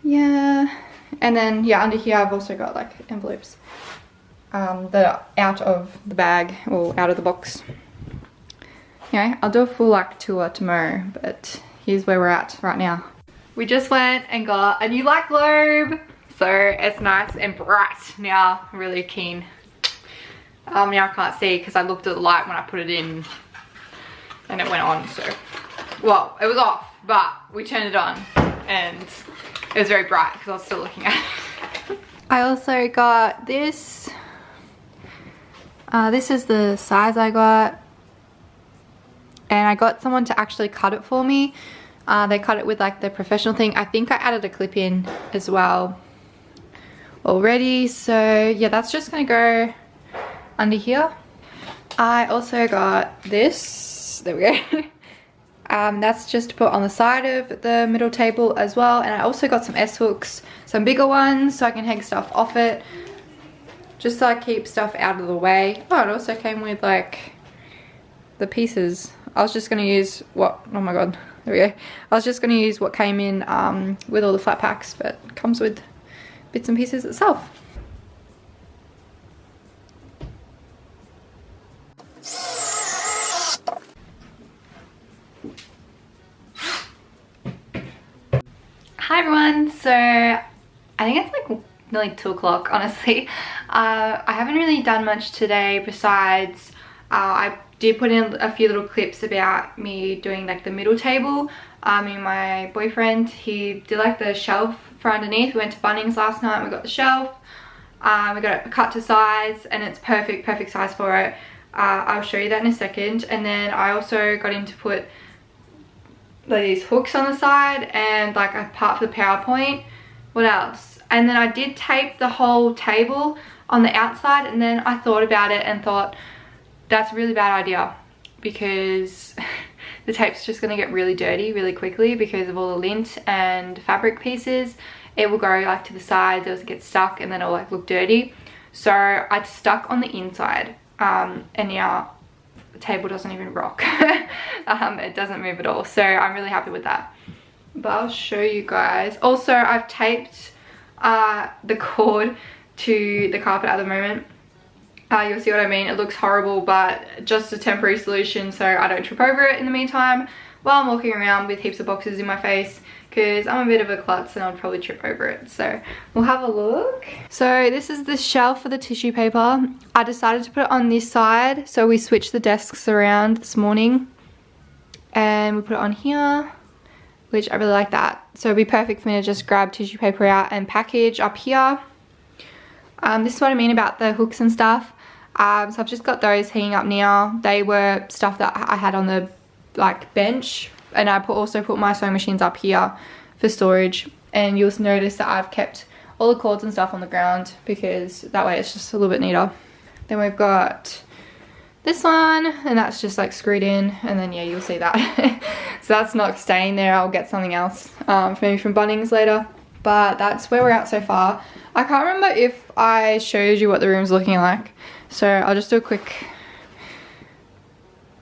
Yeah, and then yeah, under here I've also got like envelopes that are out of the bag or out of the box. Anyway, I'll do a full like tour tomorrow, but here's where we're at right now. We just went and got a new light globe, so it's nice and bright now. I'm really keen. Now I can't see because I looked at the light when I put it in and it went on, so, well, it was off, but we turned it on and it was very bright because I was still looking at it. I also got this. This is the size I got, and I got someone to actually cut it for me. They cut it with like the professional thing. I think I added a clip in as well already, so yeah, that's just gonna go under here. I also got this, there we go. That's just to put on the side of the middle table as well, and I also got some S-hooks, some bigger ones, so I can hang stuff off it, just so I keep stuff out of the way. Oh, it also came with like the pieces. I was just gonna use what, oh my god, there we go. I was just gonna use what came in with all the flat packs, but it comes with bits and pieces itself. Hi everyone, so I think it's like nearly 2 o'clock honestly. I haven't really done much today besides I did put in a few little clips about me doing like the middle table. My boyfriend, he did like the shelf for underneath. We went to Bunnings last night, we got the shelf, we got it cut to size, and it's perfect size for it. I'll show you that in a second. And then I also got him to put like these hooks on the side and like a part for the PowerPoint. What else? And then I did tape the whole table on the outside, and then I thought about it and thought that's a really bad idea because the tape's just going to get really dirty really quickly because of all the lint and fabric pieces, it will go like to the sides, it will get stuck, and then it'll like look dirty. So I stuck on the inside, and now the table doesn't even rock. It doesn't move at all, so I'm really happy with that. But I'll show you guys. Also, I've taped the cord to the carpet at the moment. You'll see what I mean. It looks horrible, but just a temporary solution so I don't trip over it in the meantime while I'm walking around with heaps of boxes in my face, because I'm a bit of a klutz and I'll probably trip over it. So we'll have a look. So this is the shelf for the tissue paper. I decided to put it on this side, so we switched the desks around this morning and we put it on here, which I really like that. So it'd be perfect for me to just grab tissue paper out and package up here. This is what I mean about the hooks and stuff. So I've just got those hanging up now. They were stuff that I had on the like bench, and I also put my sewing machines up here for storage. And you'll notice that I've kept all the cords and stuff on the ground, because that way it's just a little bit neater. Then we've got this one, and that's just like screwed in, and then yeah, you'll see that. So that's not staying there. I'll get something else, maybe from Bunnings later. But that's where we're at so far. I can't remember if I showed you what the room's looking like, so I'll just do a quick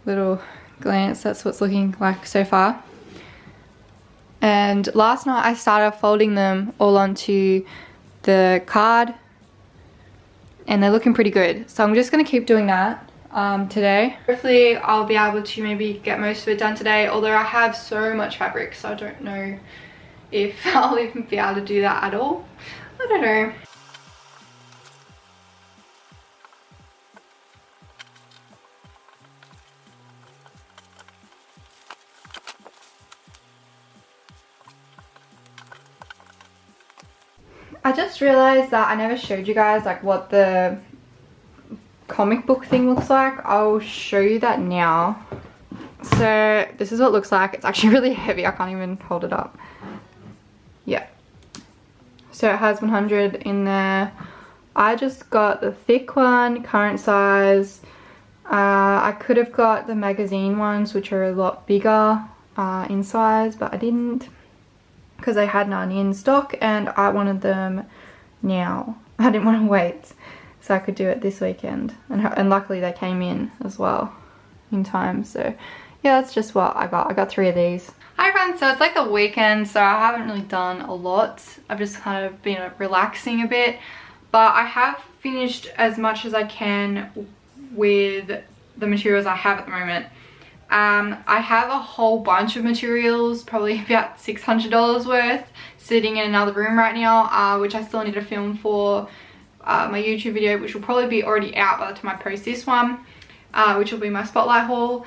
little glance. That's what's looking like so far. And last night I started folding them all onto the card, and they're looking pretty good. So I'm just going to keep doing that today. Hopefully I'll be able to maybe get most of it done today, although I have so much fabric, so I don't know if I'll even be able to do that at all. I don't know. I just realized that I never showed you guys like what the comic book thing looks like. I'll show you that now. So this is what it looks like. It's actually really heavy. I can't even hold it up. Yeah. So it has 100 in there. I just got the thick one, current size. I could have got the magazine ones, which are a lot bigger in size, but I didn't, because I had none in stock and I wanted them now. I didn't want to wait, so I could do it this weekend, and luckily they came in as well in time. So yeah, that's just what I got. I got 3 of these. Hi friends, so it's like the weekend, so I haven't really done a lot. I've just kind of been relaxing a bit, but I have finished as much as I can with the materials I have at the moment. I have a whole bunch of materials, probably about $600 worth, sitting in another room right now, which I still need to film for my YouTube video, which will probably be already out by the time I post this one, which will be my spotlight haul.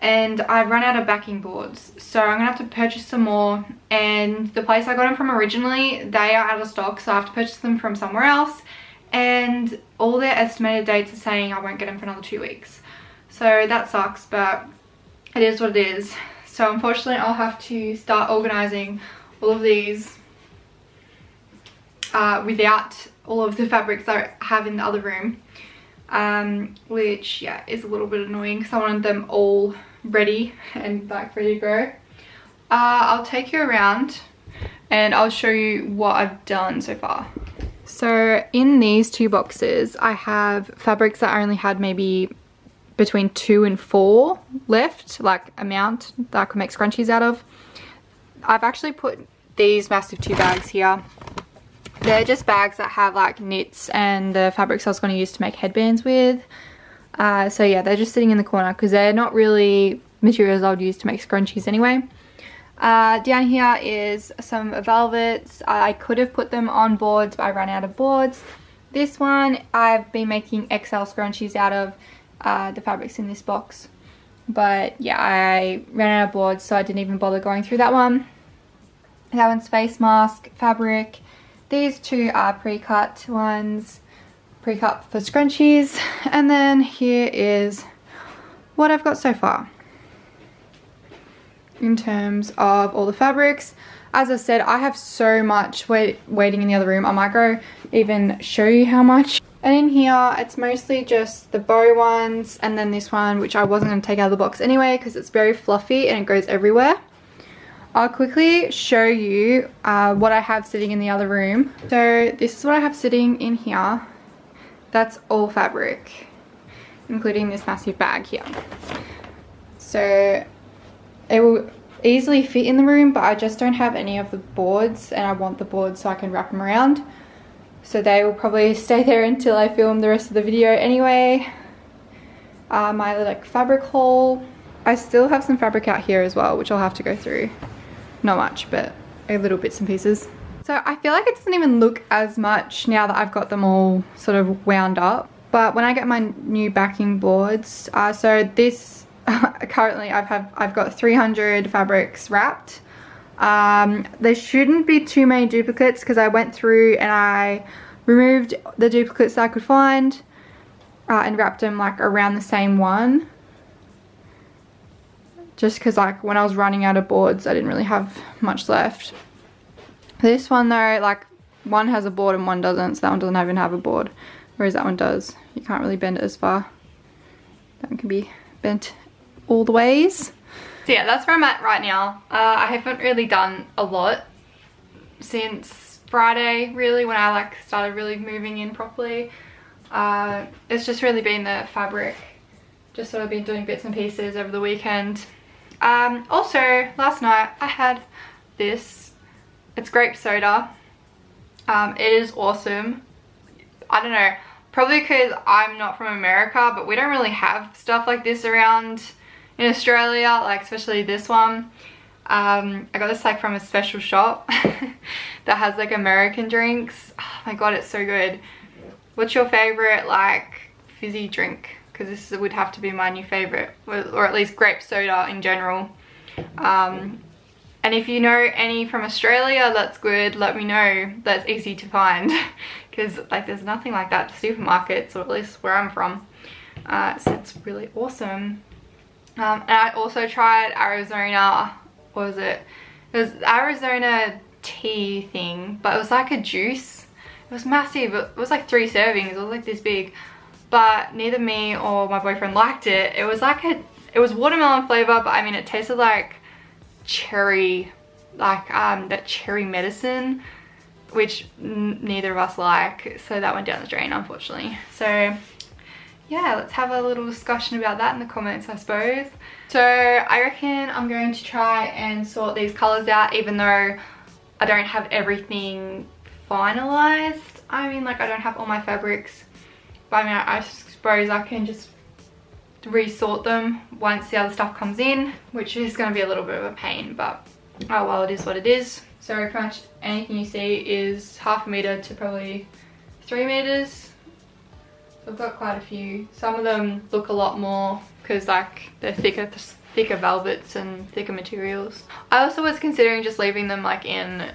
And I've run out of backing boards, so I'm gonna have to purchase some more. And the place I got them from originally, they are out of stock, so I have to purchase them from somewhere else. And all their estimated dates are saying I won't get them for another 2 weeks. So that sucks, but it is what it is. So unfortunately I'll have to start organizing all of these without all of the fabrics I have in the other room. Which yeah, is a little bit annoying because I wanted them all ready and like ready to go. I'll take you around and I'll show you what I've done so far. So in these 2 boxes I have fabrics that I only had maybe between 2 and 4 left, like amount that I could make scrunchies out of. I've actually put these massive 2 bags here. They're just bags that have like knits and the fabrics I was going to use to make headbands with. So yeah, they're just sitting in the corner because they're not really materials I would use to make scrunchies anyway. Down here is some velvets. I could have put them on boards, but I ran out of boards. This one I've been making XL scrunchies out of the fabrics in this box. But yeah, I ran out of boards, so I didn't even bother going through that one. That one's face mask fabric. These 2 are pre-cut ones, pre-cut for scrunchies. And then here is what I've got so far in terms of all the fabrics. As I said, I have so much waiting in the other room. I might go even show you how much. And in here, it's mostly just the bow ones, and then this one, which I wasn't going to take out of the box anyway because it's very fluffy and it goes everywhere. I'll quickly show you what I have sitting in the other room. So this is what I have sitting in here. That's all fabric, including this massive bag here. So it will easily fit in the room, but I just don't have any of the boards, and I want the boards so I can wrap them around. So they will probably stay there until I film the rest of the video anyway. My like fabric haul. I still have some fabric out here as well, which I'll have to go through. Not much, but a little bits and pieces. So I feel like it doesn't even look as much now that I've got them all sort of wound up. But when I get my new backing boards, so this currently I've got 300 fabrics wrapped. There shouldn't be too many duplicates because I went through and I removed the duplicates that I could find and wrapped them like around the same one. Just because like when I was running out of boards, I didn't really have much left. This one though, like one has a board and one doesn't, so that one doesn't even have a board. Whereas that one does. You can't really bend it as far. That one can be bent all the ways. So yeah, that's where I'm at right now. I haven't really done a lot since Friday, really, when I like started really moving in properly. It's just really been the fabric. Just sort of been doing bits and pieces over the weekend. Also, last night I had this. It's grape soda. It is awesome. I don't know, probably because I'm not from America, but we don't really have stuff like this around in Australia, like especially this one. I got this like from a special shop that has like American drinks. Oh my god, it's so good. What's your favorite like fizzy drink? Because this would have to be my new favorite, or at least grape soda in general. And if you know any from Australia, that's good. Let me know. That's easy to find because like there's nothing like that to supermarkets, or at least where I'm from. So it's really awesome. And I also tried Arizona. What was it? It was Arizona tea thing, but it was like a juice. It was massive. It was like 3 servings. It was like this big. But neither me or my boyfriend liked it. It was like it was watermelon flavor, but I mean it tasted like cherry, like that cherry medicine, which neither of us like. So that went down the drain, unfortunately. So yeah, let's have a little discussion about that in the comments, I suppose. So I reckon I'm going to try and sort these colors out, even though I don't have everything finalized. I mean, like I don't have all my fabrics. But I mean, I suppose I can just resort them once the other stuff comes in, which is going to be a little bit of a pain, but oh well, it is what it is. So pretty much anything you see is 1/2 meter to probably 3 meters. So I've got quite a few. Some of them look a lot more because like they're thicker velvets and thicker materials. I also was considering just leaving them like in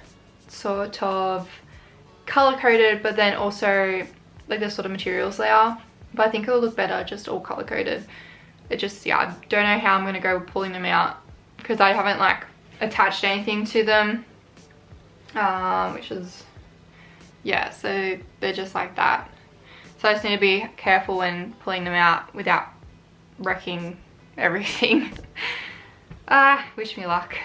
sort of color coded, but then also like the sort of materials they are, but I think it'll look better just all color coded. It just, yeah, I don't know how I'm gonna go pulling them out because I haven't like attached anything to them, which is, yeah, so they're just like that. So I just need to be careful when pulling them out without wrecking everything. Wish me luck.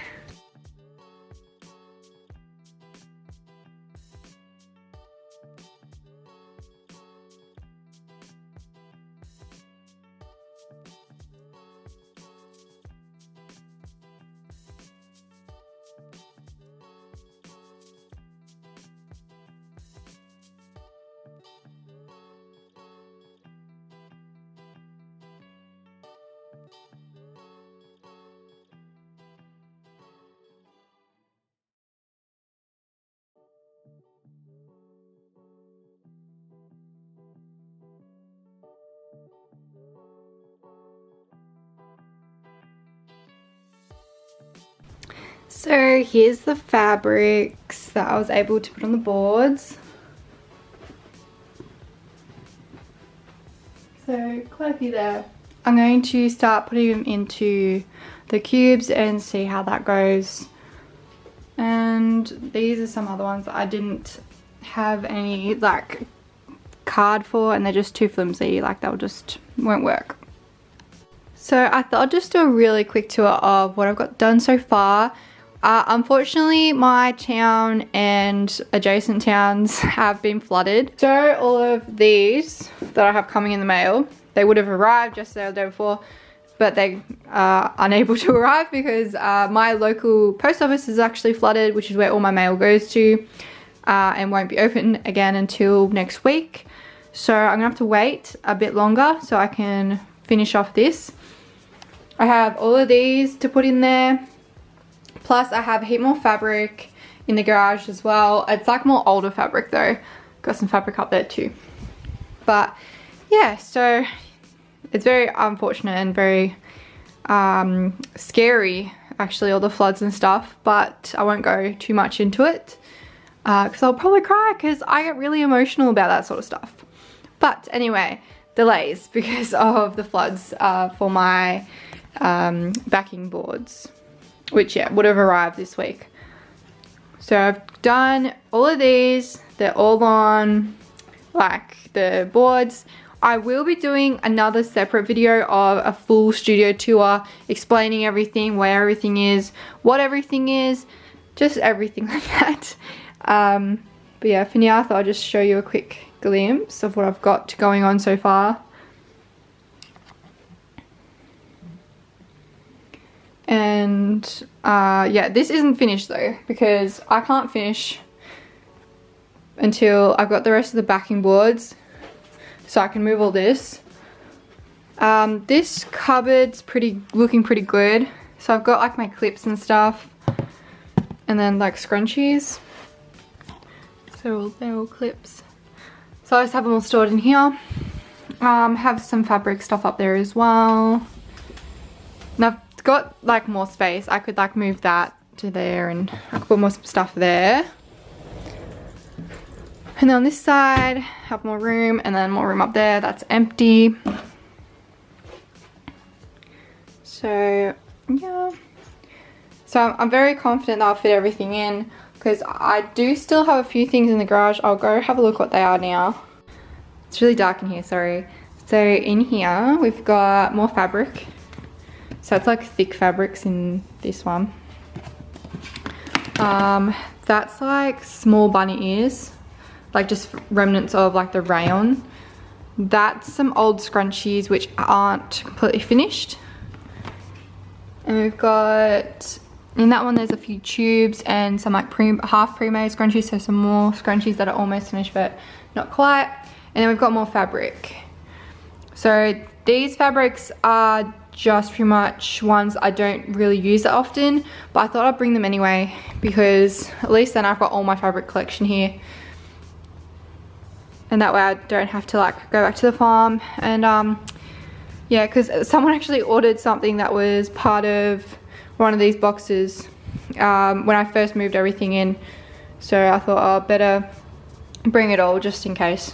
So here's the fabrics that I was able to put on the boards. So quite a few there. I'm going to start putting them into the cubes and see how that goes. And these are some other ones that I didn't have any like card for, and they're just too flimsy, like they'll just won't work. So I thought I'd just do a really quick tour of what I've got done so far. Unfortunately, my town and adjacent towns have been flooded. So all of these that I have coming in the mail, they would have arrived yesterday or the day before, but they are unable to arrive because my local post office is actually flooded, which is where all my mail goes to, and won't be open again until next week. So I'm gonna have to wait a bit longer so I can finish off this. I have all of these to put in there. Plus I have a heap more fabric in the garage as well. It's like more older fabric though. Got some fabric up there too. But yeah, so it's very unfortunate and very scary actually, all the floods and stuff. But I won't go too much into it because I'll probably cry because I get really emotional about that sort of stuff. But anyway, delays because of the floods for my backing boards, which yeah would have arrived this week. So I've done all of these. They're all on like the boards. I will be doing another separate video of a full studio tour explaining everything, where everything is, what everything is, just everything like that. But yeah, for now I thought I'd just show you a quick glimpse of what I've got going on so far. And yeah, this isn't finished though because I can't finish until I've got the rest of the backing boards so I can move all this. This cupboard's looking pretty good. So I've got like my clips and stuff and then like scrunchies. So they're all clips. So I just have them all stored in here. Have some fabric stuff up there as well. And I've got like more space. I could like move that to there and I could put more stuff there. And then on this side, have more room and then more room up there. That's empty. So yeah. So I'm very confident that I'll fit everything in because I do still have a few things in the garage. I'll go have a look what they are now. It's really dark in here, sorry. So in here, we've got more fabric. So it's like thick fabrics in this one. That's like small bunny ears, like just remnants of like the rayon. That's some old scrunchies which aren't completely finished. And we've got, in that one there's a few tubes and some like half pre-made scrunchies, so some more scrunchies that are almost finished but not quite. And then we've got more fabric. So these fabrics are just pretty much ones I don't really use that often, but I thought I'd bring them anyway because at least then I've got all my fabric collection here. And that way I don't have to like go back to the farm. And yeah, because someone actually ordered something that was part of one of these boxes when I first moved everything in. So I thought I'd better bring it all just in case.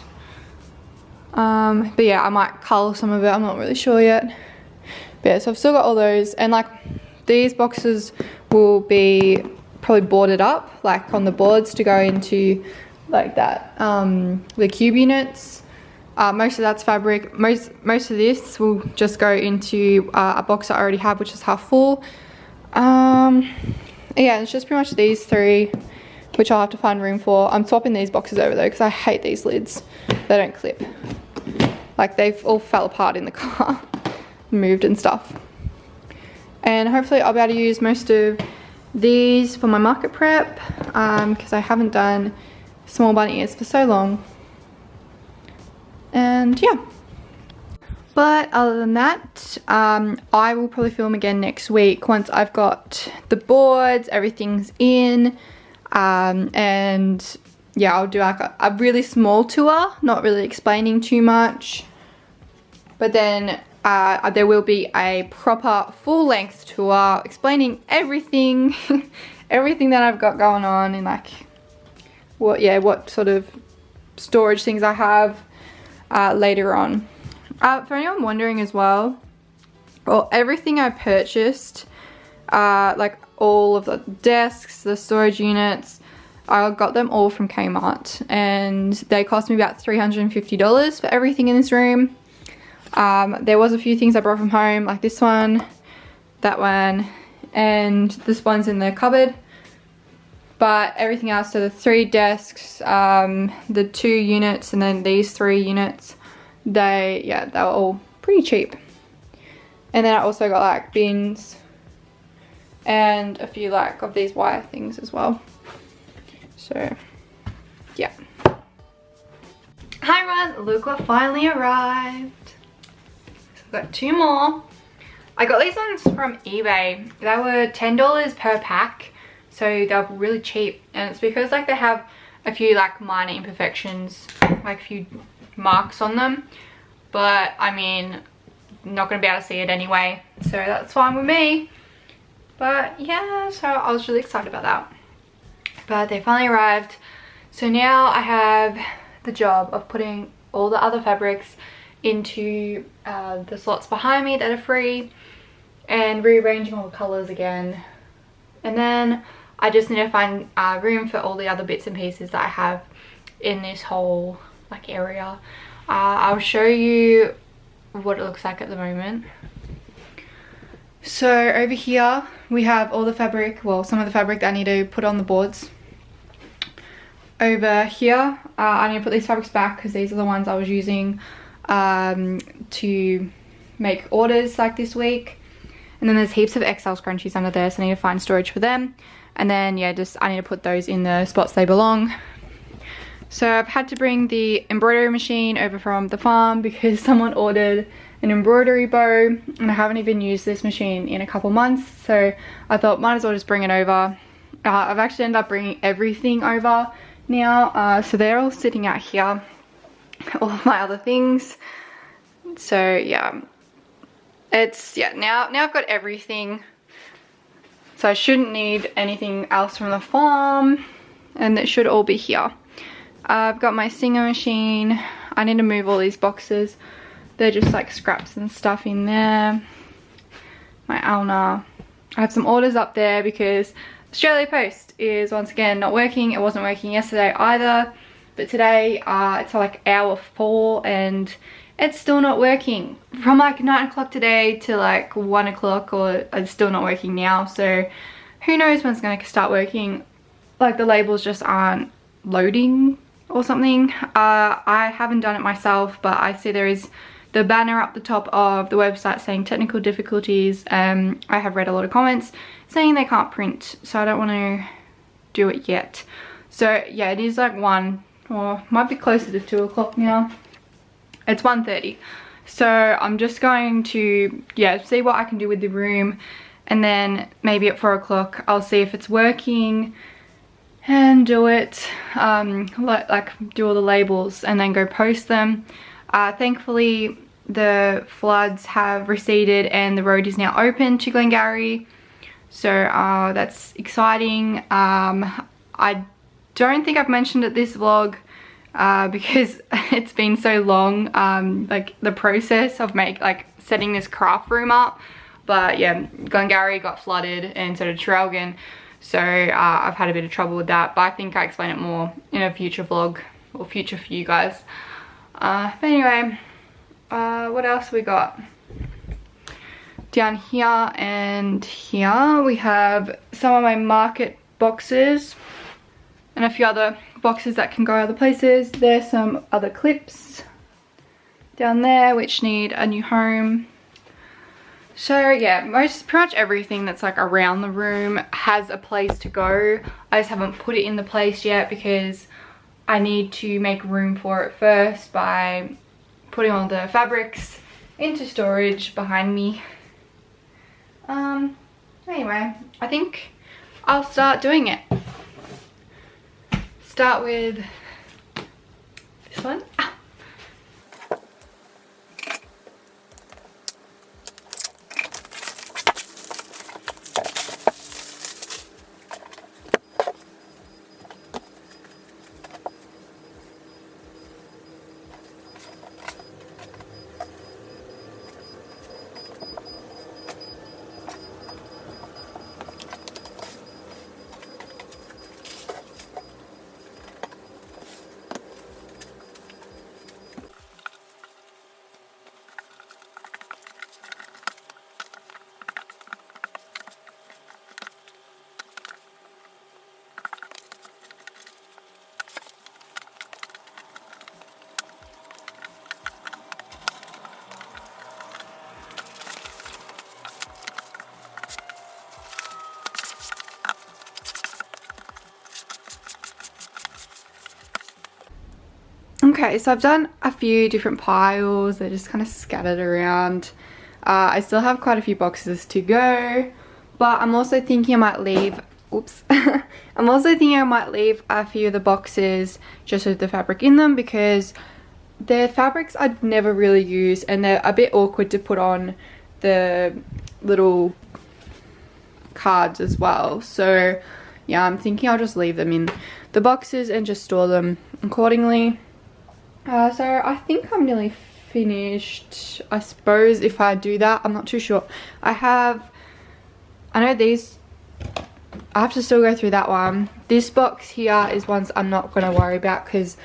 But yeah, I might cull some of it, I'm not really sure yet. But yeah, so I've still got all those, and like these boxes will be probably boarded up like on the boards to go into like that, the cube units. Most of that's fabric. Most of this will just go into a box I already have, which is half full. Yeah, it's just pretty much these three, which I'll have to find room for. I'm swapping these boxes over though because I hate these lids. They don't clip. Like they've all fell apart in the car, moved and stuff. And hopefully I'll be able to use most of these for my market prep because I haven't done small bunny ears for so long. And yeah. But other than that, I will probably film again next week once I've got the boards, everything's in, and yeah, I'll do like a really small tour, not really explaining too much. But then there will be a proper full-length tour explaining everything, everything that I've got going on and like what sort of storage things I have later on. For anyone wondering as well, everything I purchased, like all of the desks, the storage units, I got them all from Kmart and they cost me about $350 for everything in this room. There was a few things I brought from home, like this one, that one, and this one's in the cupboard. But everything else, so the 3 desks, the 2 units, and then these 3 units, they were all pretty cheap. And then I also got like bins and a few like of these wire things as well. So yeah. Hi everyone, look what finally arrived. So I've got 2 more. I got these ones from eBay. They were $10 per pack. So they're really cheap, and it's because like they have a few like minor imperfections, like a few marks on them, but I mean, not gonna be able to see it anyway, so that's fine with me. But yeah, so I was really excited about that. But they finally arrived, so now I have the job of putting all the other fabrics into the slots behind me that are free, and rearranging all the colors again. And then I just need to find room for all the other bits and pieces that I have in this whole like area. I'll show you what it looks like at the moment. So over here we have all the fabric, well, some of the fabric that I need to put on the boards. Over here I need to put these fabrics back because these are the ones I was using to make orders like this week. And then there's heaps of XL scrunchies under there, so I need to find storage for them. And then yeah, just I need to put those in the spots they belong. So I've had to bring the embroidery machine over from the farm because someone ordered an embroidery bow, and I haven't even used this machine in a couple months, so I thought might as well just bring it over. I've actually ended up bringing everything over now, so they're all sitting out here, all of my other things. So yeah, it's now I've got everything, so I shouldn't need anything else from the farm, and it should all be here. I've got my Singer machine. I need to move all these boxes. They're just like scraps and stuff in there. My Alna. I have some orders up there because Australia Post is once again not working. It wasn't working yesterday either, but today it's like hour 4 and it's still not working. From like 9 o'clock today to like 1 o'clock, or it's still not working now, so who knows when it's going to start working. Like the labels just aren't loading or something. I haven't done it myself, but I see there is the banner up the top of the website saying technical difficulties. I have read a lot of comments saying they can't print, so I don't want to do it yet. So yeah, it is like 1, or might be closer to 2 o'clock now. It's 1:30, so I'm just going to see what I can do with the room, and then maybe at 4 o'clock I'll see if it's working and do it, like do all the labels and then go post them. Thankfully the floods have receded and the road is now open to Glengarry, so that's exciting. I don't think I've mentioned it this vlog because it's been so long, like the process of setting this craft room up, but yeah, Glengarry got flooded and so did Traralgon. So I've had a bit of trouble with that, but I think I explain it more in a future vlog, or future for you guys. But anyway, what else we got? Down here and here we have some of my market boxes and a few other boxes that can go other places. There's some other clips down there which need a new home. So yeah, pretty much everything that's like around the room has a place to go. I just haven't put it in the place yet because I need to make room for it first by putting all the fabrics into storage behind me. Anyway, I think I'll start doing it. Start with this one. Okay, so I've done a few different piles. They're just kind of scattered around. I still have quite a few boxes to go, but I'm also thinking I might leave, oops. I'm also thinking I might leave a few of the boxes just with the fabric in them, because they're fabrics I'd never really use and they're a bit awkward to put on the little cards as well. So yeah, I'm thinking I'll just leave them in the boxes and just store them accordingly. So I think I'm nearly finished, I suppose, if I do that. I'm not too sure. I know these, I have to still go through that one. This box here is ones I'm not going to worry about, because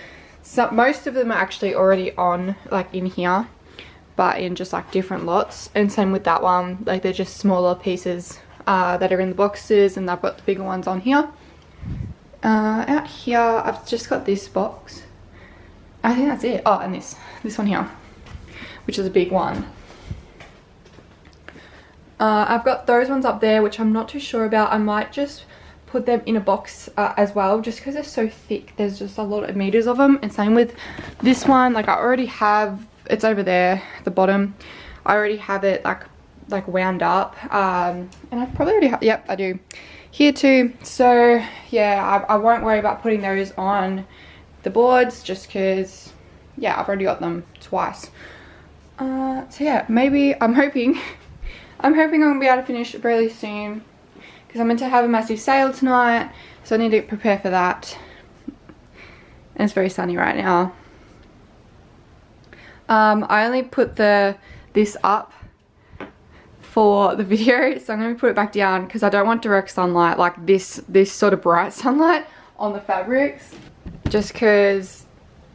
most of them are actually already on, like in here, but in just like different lots. And same with that one, like they're just smaller pieces that are in the boxes, and I've got the bigger ones on here. Out here I've just got this box. I think that's it. Oh, and this one here, which is a big one. I've got those ones up there, which I'm not too sure about. I might just put them in a box as well, just because they're so thick. There's just a lot of meters of them. And same with this one, like I already have, it's over there at the bottom. I already have it like wound up, and I probably already have, yep, I do here too. So yeah, I won't worry about putting those on the boards, just because yeah, I've already got them twice. So yeah, maybe I'm hoping I'm gonna be able to finish really soon, because I'm meant to have a massive sale tonight, so I need to prepare for that. And it's very sunny right now. I only put this up for the video, so I'm going to put it back down because I don't want direct sunlight, like this sort of bright sunlight on the fabrics, just because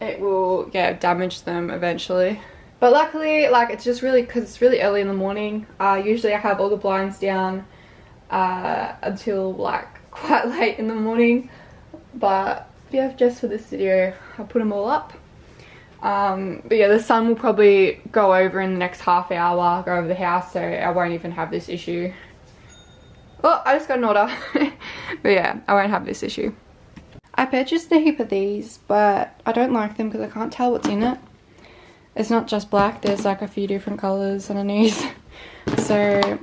it will, yeah, damage them eventually. But luckily, like, it's just really, because it's really early in the morning. Usually I have all the blinds down until like quite late in the morning, but yeah, just for this video I put them all up. But yeah, the sun will probably go over in the next half hour, go over the house, so I won't even have this issue. Oh, I just got an order. But yeah, I won't have this issue. I purchased a heap of these, but I don't like them because I can't tell what's in it. It's not just black, there's like a few different colours underneath. So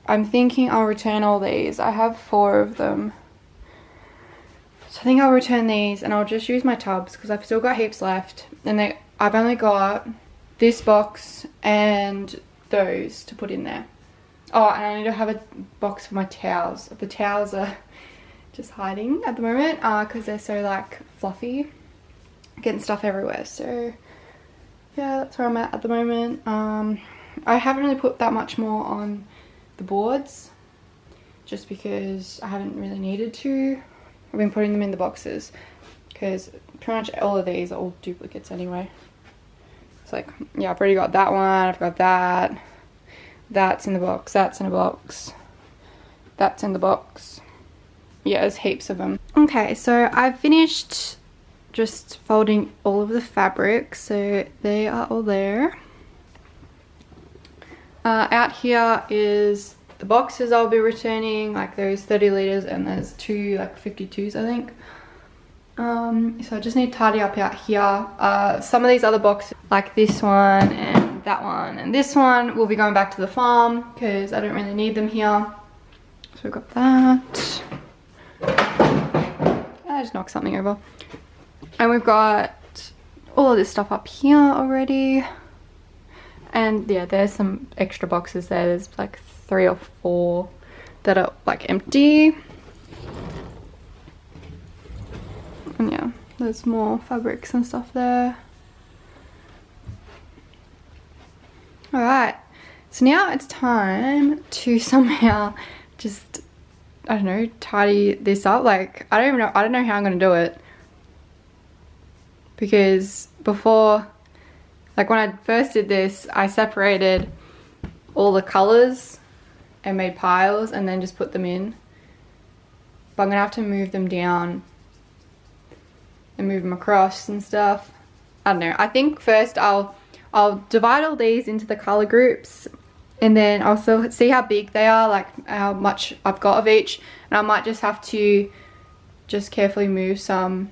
I'm thinking I'll return all these. I have 4 of them. So I think I'll return these and I'll just use my tubs, because I've still got heaps left. And I've only got this box and those to put in there. Oh, and I need to have a box for my towels. The towels are just hiding at the moment because they're so like fluffy, getting stuff everywhere. So yeah, that's where I'm at the moment. I haven't really put that much more on the boards, just because I haven't really needed to. I've been putting them in the boxes because pretty much all of these are all duplicates anyway. It's like, yeah, I've already got that one, I've got that, that's in the box, that's in a box, that's in the box. Yeah, there's heaps of them. Okay, so I've finished just folding all of the fabric, so they are all there. Out here is the boxes I'll be returning, like those 30 litres, and there's 2 like 52s I think. So I just need to tidy up out here. Some of these other boxes, like this one and that one and this one, will be going back to the farm because I don't really need them here. So we've got that. I just knocked something over. And we've got all of this stuff up here already. And yeah, there's some extra boxes there. There's like 3 or 4 that are like empty. And yeah, there's more fabrics and stuff there. Alright, so now it's time to somehow just, I don't know, tidy this up. Like, I don't know how I'm gonna do it. Because before, like when I first did this, I separated all the colours and made piles and then just put them in. But I'm gonna have to move them down and move them across and stuff. I don't know. I think first I'll divide all these into the colour groups, and then I'll see how big they are, like how much I've got of each, and I might just have to just carefully move some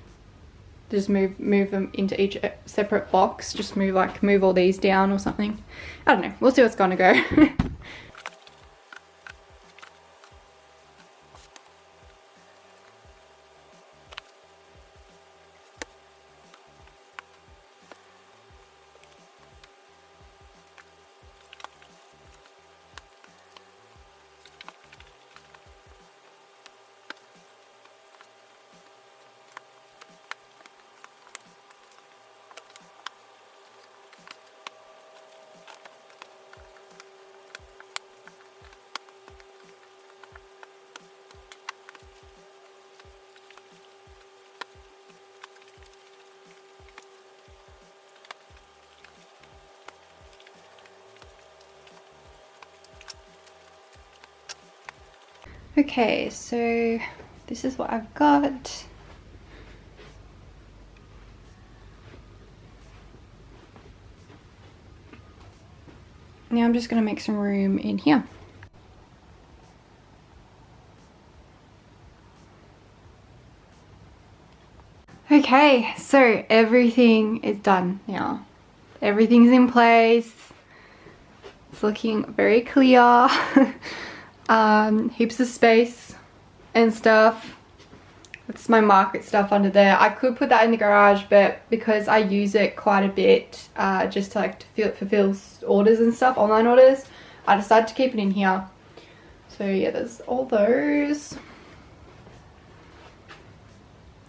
just move them into each separate box. Just move all these down or something. I don't know. We'll see what's gonna go. Okay, so this is what I've got. Now I'm just going to make some room in here. Okay, so everything is done now. Everything's in place. It's looking very clear. Heaps of space and stuff. That's my market stuff under there. I could put that in the garage, but because I use it quite a bit, just to fulfill orders and stuff, online orders, I decided to keep it in here. So yeah, there's all those.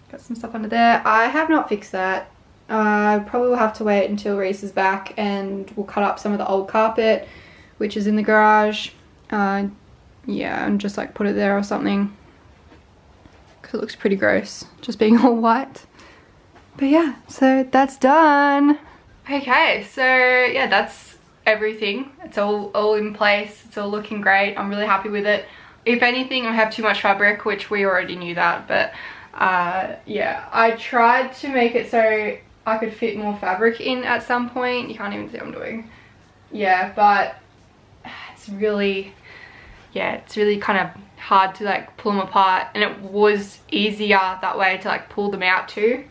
Got some stuff under there. I have not fixed that. I probably will have to wait until Reese is back, and we'll cut up some of the old carpet, which is in the garage. Yeah, and just like put it there or something, because it looks pretty gross just being all white. But yeah, so that's done. Okay, so yeah, that's everything. It's all in place. It's all looking great. I'm really happy with it. If anything, I have too much fabric, which we already knew that, but yeah, I tried to make it so I could fit more fabric in at some point. You can't even see what I'm doing. Yeah, but it's really, yeah, it's really kind of hard to like pull them apart, and it was easier that way to like pull them out too.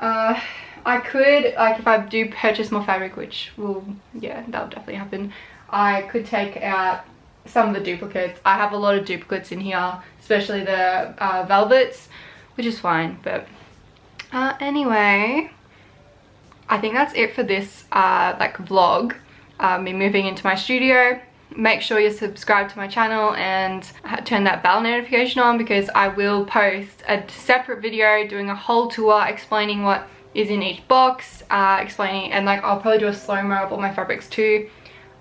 I could, like, if I do purchase more fabric, which will, yeah, that'll definitely happen, I could take out some of the duplicates. I have a lot of duplicates in here, especially the velvets, which is fine. But anyway, I think that's it for this like vlog, me moving into my studio. Make sure you're subscribed to my channel and turn that bell notification on, because I will post a separate video doing a whole tour explaining what is in each box, explaining, and like I'll probably do a slow-mo of all my fabrics too.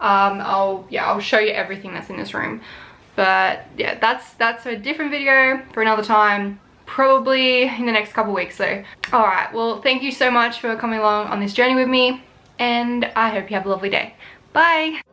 I'll show you everything that's in this room. But yeah, that's a different video for another time, probably in the next couple weeks though. Alright, well, thank you so much for coming along on this journey with me, and I hope you have a lovely day. Bye!